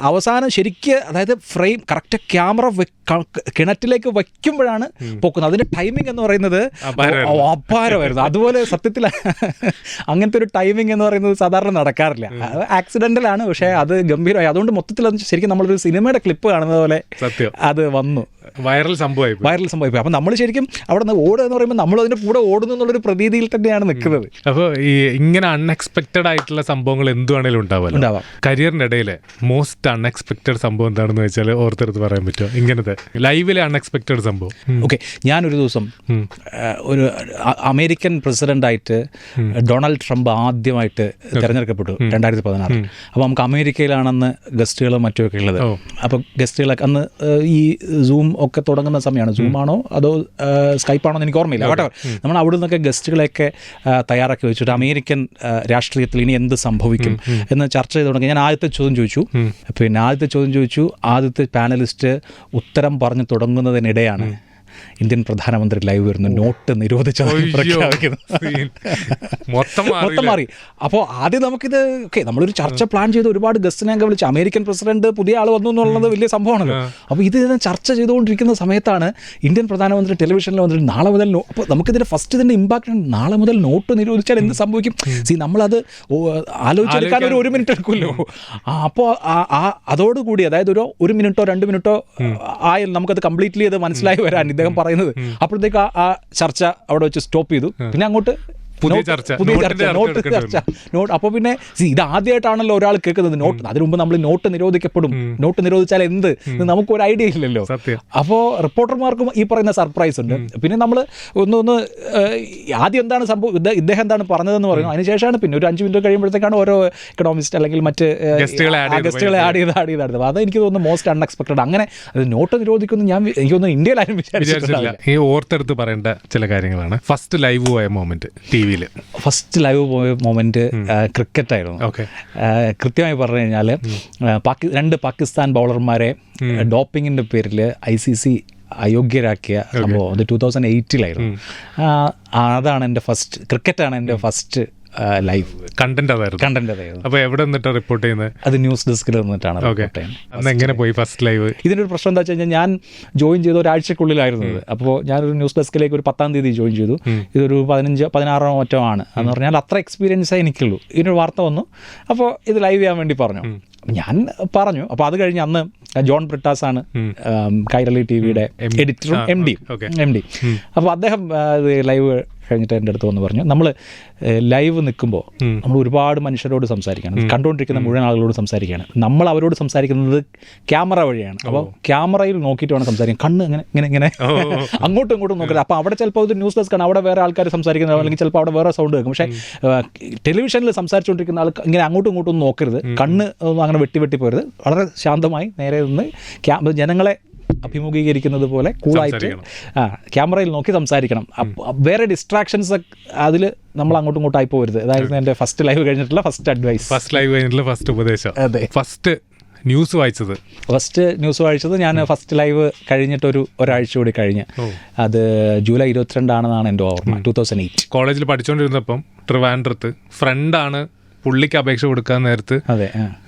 അവസാനം ശരിക്ക് അതായത് ഫ്രെയിം കറക്റ്റ് ക്യാമറ കിണറ്റിലേക്ക് വയ്ക്കുമ്പോഴാണ് പൊക്കുന്നത്. അതിന്റെ ടൈമിംഗ് എന്ന് പറയുന്നത് അപാരമായിരുന്നു. അതുപോലെ സത്യത്തിൽ അങ്ങനത്തെ ഒരു ടൈമിംഗ് എന്ന് പറയുന്നത് സാധാരണ നടക്കാറില്ല. ആക്സിഡന്റലാണ്, പക്ഷേ അത് ഗംഭീരമായി. അതുകൊണ്ട് മൊത്തത്തിൽ അത് ശരിക്കും നമ്മളൊരു സിനിമയുടെ ക്ലിപ്പ് കാണുന്നത് പോലെ അത് വന്നു. വൈറൽ സംഭവമായി. അപ്പം നമ്മൾ ശരിക്കും അവിടെ നിന്ന് ഓടുക എന്ന് പറയുമ്പോൾ നമ്മൾ അതിന്റെ കൂടെ ഓടുന്നു എന്നുള്ളൊരു പ്രതീതിയിൽ തന്നെയാണ് നിൽക്കുന്നത്. അപ്പോൾ ഈ ഇങ്ങനെ അൺഎക്സ്പെക്റ്റഡ് ആയിട്ടുള്ള സംഭവങ്ങൾ എന്തുവാണേലും ഉണ്ടാവാം. കരിയറിന്റെ ഇടയിലെ മോസ്റ്റ് അൺഎക്സ്പെക്റ്റഡ് സംഭവം എന്താണെന്ന് വെച്ചാൽ ഓർത്തെടുത്ത് പറയാൻ പറ്റുമോ? ഇങ്ങനത്തെ ലൈവിലെ അൺഎക്സ്പെക്റ്റഡ് സംഭവം. ഓക്കെ, ഞാനൊരു ദിവസം ഒരു അമേരിക്കൻ പ്രസിഡന്റായിട്ട് ഡൊണാൾഡ് ട്രംപ് ആദ്യമായിട്ട് തിരഞ്ഞെടുക്കപ്പെട്ടു 2016. അപ്പോൾ നമുക്ക് അമേരിക്കയിലാണെന്ന് ഗസ്റ്റുകളും മറ്റുമൊക്കെ ഉള്ളത്. അപ്പോൾ ഗസ്റ്റുകളൊക്കെ അന്ന് ഈ സൂം ഒക്കെ തുടങ്ങുന്ന സമയമാണ്. സൂമാണോ അതോ സ്കൈപ്പാണോ എന്ന് എനിക്ക് ഓർമ്മയില്ല. കേട്ടോ, നമ്മൾ അവിടെ നിന്നൊക്കെ ഗസ്റ്റുകളെയൊക്കെ തയ്യാറാക്കി വെച്ചിട്ട് അമേരിക്കൻ രാഷ്ട്രീയത്തിൽ ഇനി എന്ത് സംഭവിക്കും എന്ന് ചർച്ച ചെയ്ത് തുടങ്ങി. ഞാൻ ആദ്യത്തെ ചോദ്യം ചോദിച്ചു. ആദ്യത്തെ പാനലിസ്റ്റ് ഉത്തരം പറഞ്ഞു തുടങ്ങുന്നതിനിടെയാണ് ഇന്ത്യൻ പ്രധാനമന്ത്രി ലൈവ് വരുന്നു, നോട്ട് നിരോധിച്ചതായി പ്രഖ്യാപിക്കുന്നു. മൊത്തം മാറി. അപ്പോൾ ആദ്യം നമുക്കിത് നമ്മളൊരു ചർച്ച പ്ലാൻ ചെയ്ത് ഒരുപാട് ഗസ്റ്റിനെയൊക്കെ വിളിച്ച് അമേരിക്കൻ പ്രസിഡന്റ് പുതിയ ആൾ വന്നു എന്നുള്ളത് വലിയ സംഭവമാണല്ലോ. അപ്പോൾ ഇത് ചർച്ച ചെയ്തുകൊണ്ടിരിക്കുന്ന സമയത്താണ് ഇന്ത്യൻ പ്രധാനമന്ത്രി ടെലിവിഷനിൽ വന്നിട്ട് നാളെ മുതൽ അപ്പോൾ നമുക്കിതിൻ്റെ ഫസ്റ്റ് ഇതിൻ്റെ ഇമ്പാക്റ്റ് നാളെ മുതൽ നോട്ട് നിരോധിച്ചാൽ എന്ത് സംഭവിക്കും? നമ്മളത് ആലോചിച്ചെടുക്കാൻ ഒരു 1 മിനിറ്റ് എടുക്കുമല്ലോ. അപ്പോൾ അതോടുകൂടി അതായത് ഒരു 1 മിനിറ്റോ 2 മിനിറ്റോ ആയാലും നമുക്കത് കംപ്ലീറ്റ്ലി അത് മനസ്സിലായി വരാൻ ഇദ്ദേഹം പറയുന്നത്. അപ്പോഴത്തേക്ക് ആ ചർച്ച അവിടെ വെച്ച് സ്റ്റോപ്പ് ചെയ്തു. പിന്നെ അങ്ങോട്ട് പുതിയ ചർച്ച. അപ്പോൾ പിന്നെ ഇത് ആദ്യമായിട്ടാണല്ലോ ഒരാൾ കേൾക്കുന്നത് നോട്ട്. അതിനു മുമ്പ് നമ്മൾ നോട്ട് നിരോധിക്കപ്പെടും, നോട്ട് നിരോധിച്ചാൽ എന്ത്, നമുക്കൊരു ഐഡിയ ഇല്ലല്ലോ. അപ്പോൾ റിപ്പോർട്ടർമാർക്കും ഈ പറയുന്ന സർപ്രൈസ് ഉണ്ട്. പിന്നെ നമ്മൾ ഒന്ന് ആദ്യം എന്താണ് സംഭവം, ഇദ്ദേഹം എന്താണ് പറഞ്ഞതെന്ന് പറയുന്നു. അതിനുശേഷമാണ് പിന്നെ ഒരു 5 മിനിറ്റ് കഴിയുമ്പോഴത്തേക്കാണ് ഓരോ എക്കണോമിസ്റ്റ് അല്ലെങ്കിൽ മറ്റ് ഗസ്റ്റുകളെ ആഡ് ചെയ്ത് അത് എനിക്ക് തോന്നുന്നു മോസ്റ്റ് അൺഎക്സ്പെക്ടഡ്. അങ്ങനെ അത് നോട്ട് നിരോധിക്കുന്നു എനിക്ക് തോന്നുന്നു ഇന്ത്യയിലാരും വിചാരിച്ചിട്ടില്ല. ഈ ഓർത്തെടുത്ത് പറയേണ്ട ചില കാര്യങ്ങളാണ്. ഫസ്റ്റ് ലൈവ് പോയ മൊമെന്റ് ഫസ്റ്റ് ലൈവ് പോയ മൊമെന്റ് ക്രിക്കറ്റ് ആയിരുന്നു. കൃത്യമായി പറഞ്ഞു കഴിഞ്ഞാൽ 2 പാകിസ്ഥാൻ ബൗളർമാരെ ഡോപ്പിങ്ങിന്റെ പേരിൽ ICC അയോഗ്യരാക്കിയ സംഭവം അത് 2008 അതാണ് എൻ്റെ ഫസ്റ്റ് ക്രിക്കറ്റാണ് എൻ്റെ ഫസ്റ്റ് ലൈവ് കണ്ടന്റ് അതായിരുന്നു. അപ്പോൾ എവിടെ നിന്നിട്ട് റിപ്പോർട്ട് ചെയ്യുന്നത്? അത് ന്യൂസ് ഡെസ്കിൽ നിന്നിട്ടാണ് റിപ്പോർട്ട് ചെയ്യുന്നത്. എങ്ങനെ പോയി ഫസ്റ്റ് ലൈവ്? ഇതിൻ്റെ ഒരു പ്രശ്നം എന്താ വെച്ച് കഴിഞ്ഞാൽ ഞാൻ ജോയിൻ ചെയ്ത ഒരാഴ്ചക്കുള്ളിലായിരുന്നത്. അപ്പോൾ ഞാനൊരു ന്യൂസ് ഡെസ്കിലേക്ക് ഒരു 10-ാം തീയതി ജോയിൻ ചെയ്തു. ഇതൊരു 15-16 മറ്റോ ആണ്. എന്ന് പറഞ്ഞാൽ അത്ര എക്സ്പീരിയൻസേ എനിക്കുള്ളൂ. ഇതിനൊരു വാർത്ത വന്നു, അപ്പോൾ ഇത് ലൈവ് ചെയ്യാൻ വേണ്ടി പറഞ്ഞു. ഞാൻ പറഞ്ഞു. അപ്പോൾ അത് കഴിഞ്ഞ് അന്ന് ജോൺ ബ്രിട്ടാസ് ആണ് കൈരളി TV-യുടെ എഡിറ്ററും MD. അപ്പോൾ അദ്ദേഹം ലൈവ് കഴിഞ്ഞിട്ട് എൻ്റെ അടുത്ത് വന്ന് പറഞ്ഞു, നമ്മൾ ലൈവ് നിൽക്കുമ്പോൾ നമ്മൾ ഒരുപാട് മനുഷ്യരോട് സംസാരിക്കണം, കണ്ടുകൊണ്ടിരിക്കുന്ന മുഴുവൻ ആളുകളോട് സംസാരിക്കുകയാണ്. നമ്മൾ അവരോട് സംസാരിക്കുന്നത് ക്യാമറ വഴിയാണ്. അപ്പോൾ ക്യാമറയിൽ നോക്കിയിട്ട് വേണം സംസാരിക്കാൻ. കണ്ണ് ഇങ്ങനെ അങ്ങോട്ടും ഇങ്ങോട്ടും നോക്കരുത്. അപ്പോൾ അവിടെ ചിലപ്പോൾ ഒരു ന്യൂസ് ഡെസ്ക് ആണ്, അവിടെ വേറെ ആൾക്കാർ സംസാരിക്കുന്നത്, അല്ലെങ്കിൽ ചിലപ്പോൾ അവിടെ വേറെ സൗണ്ട് കേൾക്കും. പക്ഷേ ടെലിവിഷനിൽ സംസാരിച്ചുകൊണ്ടിരിക്കുന്ന ആൾ ഇങ്ങനെ അങ്ങോട്ടും ഇങ്ങോട്ടും നോക്കരുത്, കണ്ണ് അങ്ങനെ വെട്ടി പോരുത്. വളരെ ശാന്തമായി നേരെ നിന്ന് ജനങ്ങളെ അഭിമുഖീകരിക്കുന്നത് പോലെ കൂളായിട്ട് ക്യാമറയിൽ നോക്കി സംസാരിക്കണം. വേറെ ഡിസ്ട്രാക്ഷൻസ് അതിൽ നമ്മൾ അങ്ങോട്ടും ഇങ്ങോട്ടും ആയി പോകരുത്. അതായിരുന്നു എൻ്റെ ഫസ്റ്റ് ലൈവ് കഴിഞ്ഞിട്ടുള്ള ഫസ്റ്റ് അഡ്വൈസ്. ഫസ്റ്റ് ഉപദേശം. അതെ. ഫസ്റ്റ് ന്യൂസ് വായിച്ചത് ഞാൻ ഫസ്റ്റ് ലൈവ് കഴിഞ്ഞിട്ട് ഒരാഴ്ച കൂടി കഴിഞ്ഞ്, അത് ജൂലൈ 22 ആണെന്നാണ് എൻ്റെ ഓർമ്മ. 2008 കോളേജിൽ പഠിച്ചുകൊണ്ടിരുന്നപ്പം ട്രിവാൻഡ്രത്ത് ഫ്രണ്ടാണ് പുള്ളിക്ക് അപേക്ഷ കൊടുക്കാൻ നേരത്ത്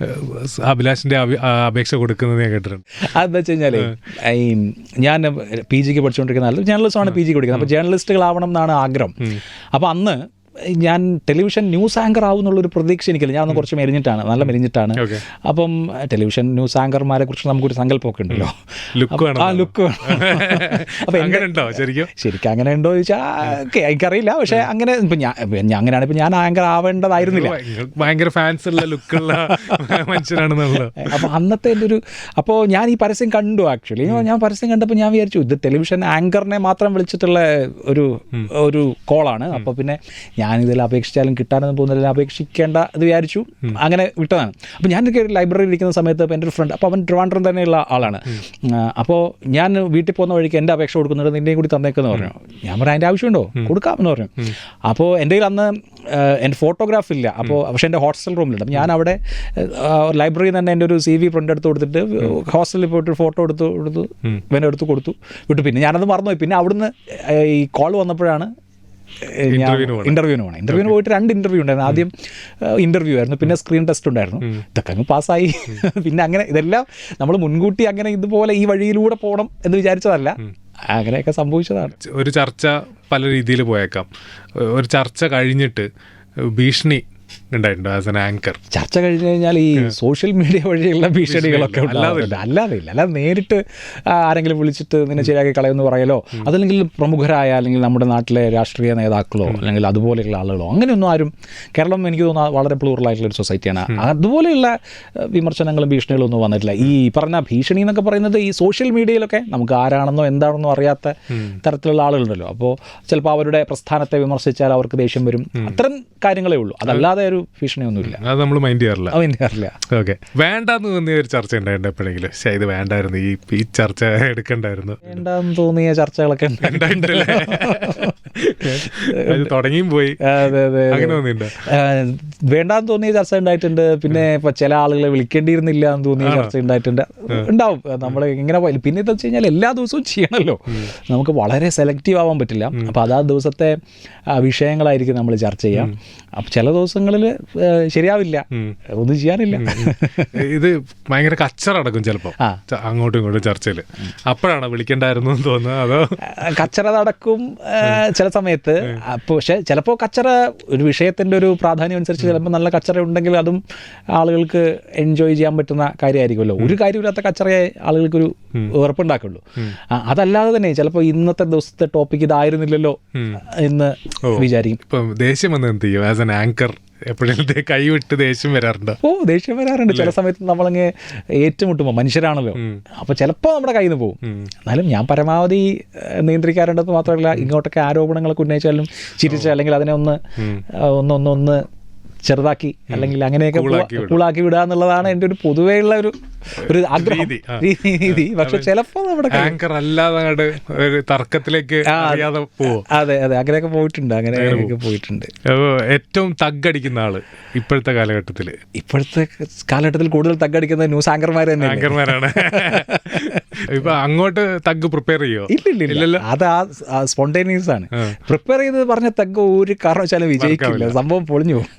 അഭിലാഷിന്റെ അപേക്ഷ കൊടുക്കുന്നത് ഞാൻ കേട്ടിട്ടുണ്ട്. അതെന്താ വെച്ച് കഴിഞ്ഞാൽ ഞാൻ PGക്ക് പഠിച്ചുകൊണ്ടിരിക്കുന്ന ജേർണലിസ്റ്റാണ് PG പഠിക്കുന്നത്. അപ്പോൾ ജേർണലിസ്റ്റുകളാവണം എന്നാണ് ആഗ്രഹം. അപ്പോൾ അന്ന് ഞാൻ ടെലിവിഷൻ ന്യൂസ് ആങ്കർ ആവുന്നുള്ളൊരു പ്രതീക്ഷ എനിക്കില്ല. ഞാൻ ഒന്ന് കുറച്ച് മെലിഞ്ഞിട്ടാണ്, നല്ല മെലിഞ്ഞിട്ടാണ്. അപ്പം ടെലിവിഷൻ ന്യൂസ് ആങ്കർമാരെ കുറിച്ച് നമുക്കൊരു സങ്കല്പമൊക്കെ ഉണ്ടല്ലോ, ആ ലുക്ക്. അപ്പം ശരിക്കും അങ്ങനെ ഉണ്ടോ എന്ന് ചോദിച്ചാൽ എനിക്കറിയില്ല. പക്ഷേ അങ്ങനെ ഇപ്പം അങ്ങനെയാണ് ഇപ്പം ഞാൻ ആങ്കർ ആവേണ്ടതായിരുന്നില്ല. ഭയങ്കര ഫാൻസ് ഉള്ള ലുക്കുള്ള മനുഷ്യനാണെന്നുള്ളത്. അപ്പോൾ അന്നത്തെ എൻ്റെ ഒരു അപ്പോൾ ഞാൻ ഈ പരസ്യം കണ്ടു. ആക്ച്വലി ഞാൻ പരസ്യം കണ്ടപ്പോൾ ഞാൻ വിചാരിച്ചു ഇത് ടെലിവിഷൻ ആങ്കറിനെ മാത്രം വിളിച്ചിട്ടുള്ള ഒരു കോളാണ്. അപ്പോൾ പിന്നെ ഞാനിതിൽ അപേക്ഷിച്ചാലും കിട്ടാനൊന്നും പോകുന്നില്ല, അപേക്ഷിക്കേണ്ട ഇത് വിചാരിച്ചു, അങ്ങനെ വിട്ടതാണ്. അപ്പോൾ ഞാനൊക്കെ ലൈബ്രറിയിൽ ഇരിക്കുന്ന സമയത്ത് അപ്പോൾ എൻ്റെ ഒരു ഫ്രണ്ട്, അപ്പോൾ അവൻ ട്രിവാൻഡ്രം തന്നെയുള്ള ആളാണ്. അപ്പോൾ ഞാൻ വീട്ടിൽ പോകുന്ന വഴിക്ക് എൻ്റെ അപേക്ഷ കൊടുക്കുന്നുണ്ട്, നിൻ്റെയും കൂടി തന്നേക്കെന്ന് പറഞ്ഞു. ഞാൻ പറഞ്ഞു അതിൻ്റെ ആവശ്യമുണ്ടോ, കൊടുക്കാമെന്ന് പറഞ്ഞു. അപ്പോൾ എൻ്റെ കയ്യിൽ അന്ന് എൻ്റെ ഫോട്ടോഗ്രാഫ് ഇല്ല, അപ്പോൾ പക്ഷേ എൻ്റെ ഹോസ്റ്റൽ റൂമിലുണ്ട്. അപ്പോൾ ഞാൻ അവിടെ ലൈബ്രറിയിൽ തന്നെ എൻ്റെ ഒരു CV പ്രിൻ്റ് എടുത്ത് കൊടുത്തിട്ട് ഹോസ്റ്റലിൽ പോയിട്ട് ഫോട്ടോ എടുത്ത് ഇവനെ എടുത്ത് കൊടുത്തു വിട്ടു. പിന്നെ ഞാനത് മറന്നുപോയി. പിന്നെ അവിടുന്ന് ഈ കോൾ വന്നപ്പോഴാണ് ഇന്റർവ്യൂവിന് പോകണം. ഇന്റർവ്യൂവിന് പോയിട്ട് 2 ഇൻ്റർവ്യൂ ഉണ്ടായിരുന്നു. ആദ്യം ഇൻ്റർവ്യൂ ആയിരുന്നു, പിന്നെ സ്ക്രീൻ ടെസ്റ്റ് ഉണ്ടായിരുന്നു. ഇതൊക്കെ അങ്ങ് പാസ്സായി. പിന്നെ അങ്ങനെ ഇതെല്ലാം നമ്മൾ മുൻകൂട്ടി അങ്ങനെ ഇതുപോലെ ഈ വഴിയിലൂടെ പോകണം എന്ന് വിചാരിച്ചതല്ല, അങ്ങനെയൊക്കെ സംഭവിച്ചതാണ്. ഒരു ചർച്ച പല രീതിയിൽ പോയേക്കാം. ഒരു ചർച്ച കഴിഞ്ഞിട്ട് ഭീഷണി ഉണ്ടായിട്ടുണ്ടോ ആസ് എൻ ആങ്കർ? ചർച്ച കഴിഞ്ഞ് കഴിഞ്ഞാൽ ഈ സോഷ്യൽ മീഡിയ വഴിയുള്ള ഭീഷണികളൊക്കെ അല്ലാതെ നേരിട്ട് ആരെങ്കിലും വിളിച്ചിട്ട് നിന്നെ ശരിയാക്കി കളയെന്ന് പറയലോ, അതല്ലെങ്കിൽ പ്രമുഖരായ അല്ലെങ്കിൽ നമ്മുടെ നാട്ടിലെ രാഷ്ട്രീയ നേതാക്കളോ അല്ലെങ്കിൽ അതുപോലെയുള്ള ആളുകളോ അങ്ങനെയൊന്നും ആരും, കേരളം എനിക്ക് തോന്നുന്നത് വളരെ പ്ലൂറലായിട്ടുള്ളൊരു സൊസൈറ്റിയാണ്, അതുപോലെയുള്ള വിമർശനങ്ങളും ഭീഷണികളും ഒന്നും വന്നിട്ടില്ല. ഈ പറഞ്ഞ ഭീഷണി എന്നൊക്കെ പറയുന്നത് ഈ സോഷ്യൽ മീഡിയയിലൊക്കെ നമുക്ക് ആരാണെന്നോ എന്താണെന്നോ അറിയാത്ത തരത്തിലുള്ള ആളുകളുണ്ടല്ലോ. അപ്പോൾ ചിലപ്പോൾ അവരുടെ പ്രസ്ഥാനത്തെ വിമർശിച്ചാൽ അവർക്ക് ദേഷ്യം വരും, അത്തരം കാര്യങ്ങളേ ഉള്ളൂ. അതല്ലാതെ ഒരു ഭീഷണിയൊന്നുമില്ല, അത് നമ്മൾ മൈൻഡ് ചെയ്യാറില്ല. ഓക്കെ, വേണ്ടാന്ന് തോന്നിയ ഒരു ചർച്ച ഉണ്ടായിരുന്നു എപ്പോഴെങ്കിലും? ഇത് വേണ്ടായിരുന്നു, ഈ ചർച്ച എടുക്കണ്ടായിരുന്നു വേണ്ടാന്ന് തോന്നിയ ചർച്ചകളൊക്കെ തുടങ്ങിയും പോയി. അതെ, അങ്ങനെ തോന്നിയിട്ടുണ്ടോ? വേണ്ടാന്ന് തോന്നിയ ചർച്ച ഉണ്ടായിട്ടുണ്ട്. പിന്നെ ഇപ്പൊ ചില ആളുകളെ വിളിക്കേണ്ടിയിരുന്നില്ല എന്ന് തോന്നിയ ചർച്ച ഉണ്ടാവും. നമ്മൾ ഇങ്ങനെ പോയി. പിന്നെ എന്താ വെച്ച് കഴിഞ്ഞാൽ എല്ലാ ദിവസവും ചെയ്യണമല്ലോ, നമുക്ക് വളരെ സെലക്റ്റീവ് ആവാൻ പറ്റില്ല. അപ്പോൾ അതാ ദിവസത്തെ വിഷയങ്ങളായിരിക്കും നമ്മൾ ചർച്ച ചെയ്യാം. അപ്പം ചില ദിവസങ്ങളിൽ ശരിയാവില്ല, ഒന്നും ചെയ്യാനില്ല. ഇത് ഭയങ്കര കച്ചറടക്കും ചിലപ്പോൾ അങ്ങോട്ടും ഇങ്ങോട്ടും ചർച്ചയിൽ. അപ്പോഴാണ് വിളിക്കണ്ടായിരുന്നു എന്ന് തോന്നുന്നത്? അതോ കച്ചറ നടക്കും ചില സമയത്ത്. പക്ഷേ ചിലപ്പോൾ കച്ചറ ഒരു വിഷയത്തിൻ്റെ ഒരു പ്രാധാന്യം അനുസരിച്ച് ചിലപ്പോൾ നല്ല കച്ചറ ഉണ്ടെങ്കിൽ അതും ആളുകൾക്ക് എൻജോയ് ചെയ്യാൻ പറ്റുന്ന കാര്യമായിരിക്കുമല്ലോ. ഒരു കാര്യമില്ലാത്ത കച്ചറയെ ആളുകൾക്കൊരു ഉറപ്പുണ്ടാക്കുള്ളൂ. അതല്ലാതെ തന്നെ ചിലപ്പോൾ ഇന്നത്തെ ദിവസത്തെ ടോപ്പിക് ഇതായിരുന്നില്ലല്ലോ എന്ന് വിചാരിക്കും. ഇപ്പം ദേഷ്യം വന്ന് എന്ത് ചെയ്യും ആസ് എൻ ആങ്കർ? എപ്പോഴും കൈവിട്ട് ദേഷ്യം വരാറുണ്ട്? ദേഷ്യം വരാറുണ്ട്. ചില സമയത്ത് നമ്മളങ്ങ് ഏറ്റുമുട്ടുമ്പോൾ മനുഷ്യരാണല്ലോ, അപ്പോൾ ചിലപ്പോൾ നമ്മുടെ കയ്യിൽ നിന്ന് പോകും. എന്നാലും ഞാൻ പരമാവധി നിയന്ത്രിക്കാറുണ്ടെന്ന് മാത്രമല്ല, ഇങ്ങോട്ടൊക്കെ ആരോപണങ്ങളൊക്കെ ഉന്നയിച്ചാലും ചിരിച്ച് അല്ലെങ്കിൽ അതിനെ ഒന്ന് ചെറുതാക്കി അല്ലെങ്കിൽ അങ്ങനെയൊക്കെ കൂളാക്കി വിടുക എന്നുള്ളതാണ് എൻ്റെ ഒരു പൊതുവെയുള്ള ഒരു ആഗ്രഹം, രീതി. പക്ഷെ ചിലപ്പോൾ നമ്മുടെ ആങ്കർ അല്ലാതെ ഒരു തർക്കത്തിലേക്ക് അതെ അങ്ങനെയൊക്കെ പോയിട്ടുണ്ട്. ഏറ്റവും തഗ്ഗടിക്കുന്ന ആള് ഇപ്പോഴത്തെ കാലഘട്ടത്തിൽ കൂടുതൽ തഗ്ഗടിക്കുന്ന ന്യൂസ് ആങ്കർമാരാണ്. ഇപ്പൊ അങ്ങോട്ട് തഗ് പ്രിപ്പയർ ചെയ്യോ? ഇല്ല, അത് സ്പോണ്ടേനിയസ് ആണ്. പ്രിപ്പയർ ചെയ്ത് പറഞ്ഞ തഗ് ഒരു കാരണവശാലും വിജയിക്കില്ല, സംഭവം പൊളിഞ്ഞു പോകും.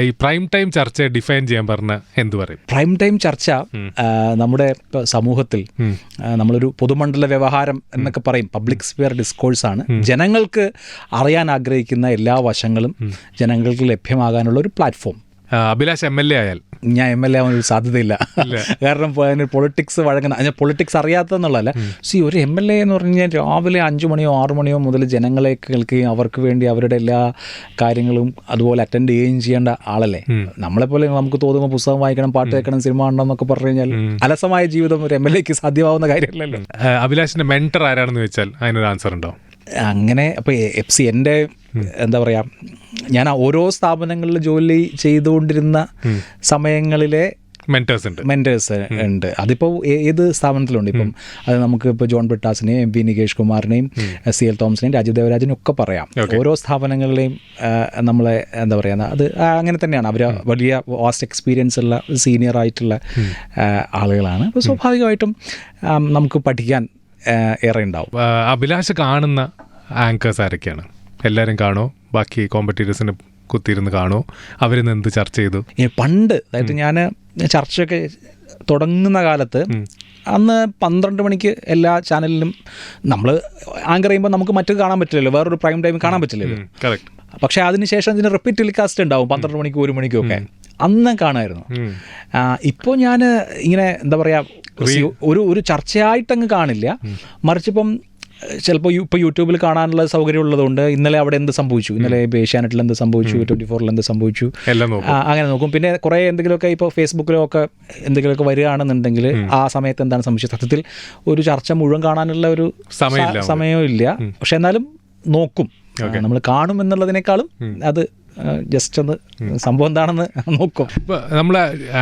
ഈ പ്രൈം ടൈം ചർച്ച ഡിഫൈൻ ചെയ്യാൻ പറഞ്ഞ എന്ത് പറയും? പ്രൈം ടൈം ചർച്ച നമ്മുടെ സമൂഹത്തിൽ നമ്മളൊരു പൊതുമണ്ഡല വ്യവഹാരം എന്നൊക്കെ പറയും, പബ്ലിക് സ്ഫിയർ ഡിസ്കോഴ്സ് ആണ്. ജനങ്ങൾക്ക് അറിയാൻ ആഗ്രഹിക്കുന്ന എല്ലാ വശങ്ങളും ജനങ്ങൾക്ക് ലഭ്യമാകാനുള്ള ഒരു പ്ലാറ്റ്ഫോം. അഭിലാഷ് MLA ആയാൽ? ഞാൻ MLA ആവാൻ ഒരു സാധ്യതയില്ല. കാരണം പൊളിറ്റിക്സ് വഴങ്ങുന്ന, പൊളിറ്റിക്സ് അറിയാത്തതെന്നുള്ളതല്ല. ഒരു MLA എന്ന് പറഞ്ഞു കഴിഞ്ഞാൽ രാവിലെ 5 മണിയോ 6 മണിയോ മുതൽ ജനങ്ങളെ കേൾക്കുകയും അവർക്ക് വേണ്ടി അവരുടെ എല്ലാ കാര്യങ്ങളും അതുപോലെ അറ്റൻഡ് ചെയ്യുകയും ചെയ്യേണ്ട ആളല്ലേ. നമ്മളെപ്പോലെ നമുക്ക് തോന്നുമ്പോൾ പുസ്തകം വായിക്കണം, പാട്ട് കേൾക്കണം, സിനിമ കാണണം എന്നൊക്കെ പറഞ്ഞു കഴിഞ്ഞാൽ അലസമായ ജീവിതം ഒരു MLAക്ക് സാധ്യമാവുന്ന കാര്യമല്ലല്ലോ. അഭിലാഷിന്റെ മെന്റർ ആരാണെന്ന് വെച്ചാൽ അതിനൊരു ആൻസർ ഉണ്ടോ? അങ്ങനെ അപ്പോൾ എൻ്റെ എന്താ പറയുക, ഞാൻ ഓരോ സ്ഥാപനങ്ങളിൽ ജോലി ചെയ്തുകൊണ്ടിരുന്ന സമയങ്ങളിലെ മെൻറ്റേഴ്സ് ഉണ്ട്. അതിപ്പോൾ ഏത് സ്ഥാപനത്തിലുണ്ട്. ഇപ്പം അത് നമുക്ക് ഇപ്പോൾ ജോൺ ബ്രിട്ടാസിനെയും MP നികേഷ് കുമാറിനെയും CL തോമസിനെയും രാജീവ് ദേവരാജിനെയും ഒക്കെ പറയാം. ഓരോ സ്ഥാപനങ്ങളിലെയും നമ്മളെ എന്താ പറയുക, അത് അങ്ങനെ തന്നെയാണ്. അവർ വലിയ വാസ്റ്റ് എക്സ്പീരിയൻസ് ഉള്ള സീനിയർ ആയിട്ടുള്ള ആളുകളാണ്. അപ്പോൾ സ്വാഭാവികമായിട്ടും നമുക്ക് പഠിക്കാൻ ഏറെ ഉണ്ടാവും. അഭിലാഷ് കാണുന്ന ആങ്കേഴ്സ് ആരൊക്കെയാണ്? എല്ലാവരും കാണോ? ബാക്കി കോമ്പറ്റീറ്റേഴ്സിന് കുത്തിയിരുന്ന് കാണോ? അവരിന്ന് എന്ത് ചർച്ച ചെയ്തു? പണ്ട് അതായത് ഞാൻ ചർച്ചയൊക്കെ തുടങ്ങുന്ന കാലത്ത് അന്ന് 12 മണിക്ക് എല്ലാ ചാനലിലും നമ്മൾ ആങ്കർ ചെയ്യുമ്പോൾ നമുക്ക് മറ്റു കാണാൻ പറ്റില്ലല്ലോ, വേറൊരു പ്രൈം ടൈം കാണാൻ പറ്റില്ലല്ലോ. പക്ഷേ അതിനുശേഷം ഇതിന് റിപ്പീറ്റ് ടെലികാസ്റ്റ് ഉണ്ടാവും 12 മണിക്കും 1 മണിക്കും ഒക്കെ. അന്ന് കാണുമായിരുന്നു. ഇപ്പോൾ ഞാൻ ഇങ്ങനെ എന്താ പറയുക, ഒരു ചർച്ചയായിട്ടങ്ങ് കാണില്ല. മറിച്ചിപ്പം ചിലപ്പോൾ ഇപ്പോൾ യൂട്യൂബിൽ കാണാനുള്ള സൗകര്യം ഉള്ളതുകൊണ്ട് ഇന്നലെ അവിടെ എന്ത് സംഭവിച്ചു, ഇന്നലെ ഇപ്പോൾ ഏഷ്യാനെറ്റിൽ എന്ത് സംഭവിച്ചു, 24 എന്ത് സംഭവിച്ചു, അങ്ങനെ നോക്കും. പിന്നെ കുറേ എന്തെങ്കിലുമൊക്കെ ഇപ്പോൾ ഫേസ്ബുക്കിലോ ഒക്കെ എന്തെങ്കിലുമൊക്കെ വരികയാണെന്നുണ്ടെങ്കിൽ ആ സമയത്ത് എന്താണ് സംഭവിച്ചത്, സത്യത്തിൽ ഒരു ചർച്ച മുഴുവൻ കാണാനുള്ള ഒരു സമയവും ഇല്ല. പക്ഷെ എന്നാലും നോക്കും. നമ്മൾ കാണും എന്നുള്ളതിനേക്കാളും അത് ജസ്റ്റ് ഒന്ന് സംഭവം എന്താണെന്ന് നോക്കും. ഇപ്പോൾ നമ്മൾ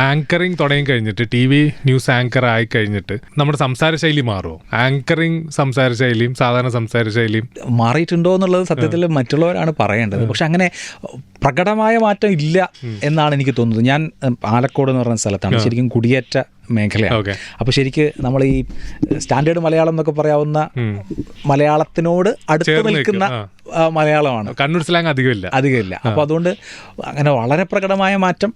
ആങ്കറിങ് തുടങ്ങി കഴിഞ്ഞിട്ട് TV ന്യൂസ് ആങ്കർ ആയി കഴിഞ്ഞിട്ട് നമ്മുടെ സംസാര ശൈലി മാറുമോ? ആങ്കറിങ് സംസാര ശൈലിയും സാധാരണ സംസാര ശൈലിയും മാറിയിട്ടുണ്ടോ എന്നുള്ളത് സത്യത്തിൽ മറ്റുള്ളവരാണ് പറയേണ്ടത്. പക്ഷെ അങ്ങനെ പ്രകടമായ മാറ്റം ഇല്ല എന്നാണ് എനിക്ക് തോന്നുന്നത്. ഞാൻ ആലക്കോട് എന്ന് പറയുന്ന സ്ഥലത്താണ്, ശരിക്കും കുടിയേറ്റ മേഖലയാണ്. അപ്പോൾ ശരിക്ക് നമ്മൾ ഈ സ്റ്റാൻഡേർഡ് മലയാളം എന്നൊക്കെ പറയാവുന്ന മലയാളത്തിനോട് അടുത്ത് നിൽക്കുന്ന മലയാളമാണ്. കണ്ണൂർ സ്ലാങ് അധികമില്ല. അപ്പോൾ അതുകൊണ്ട് അങ്ങനെ വളരെ പ്രകടമായ മാറ്റം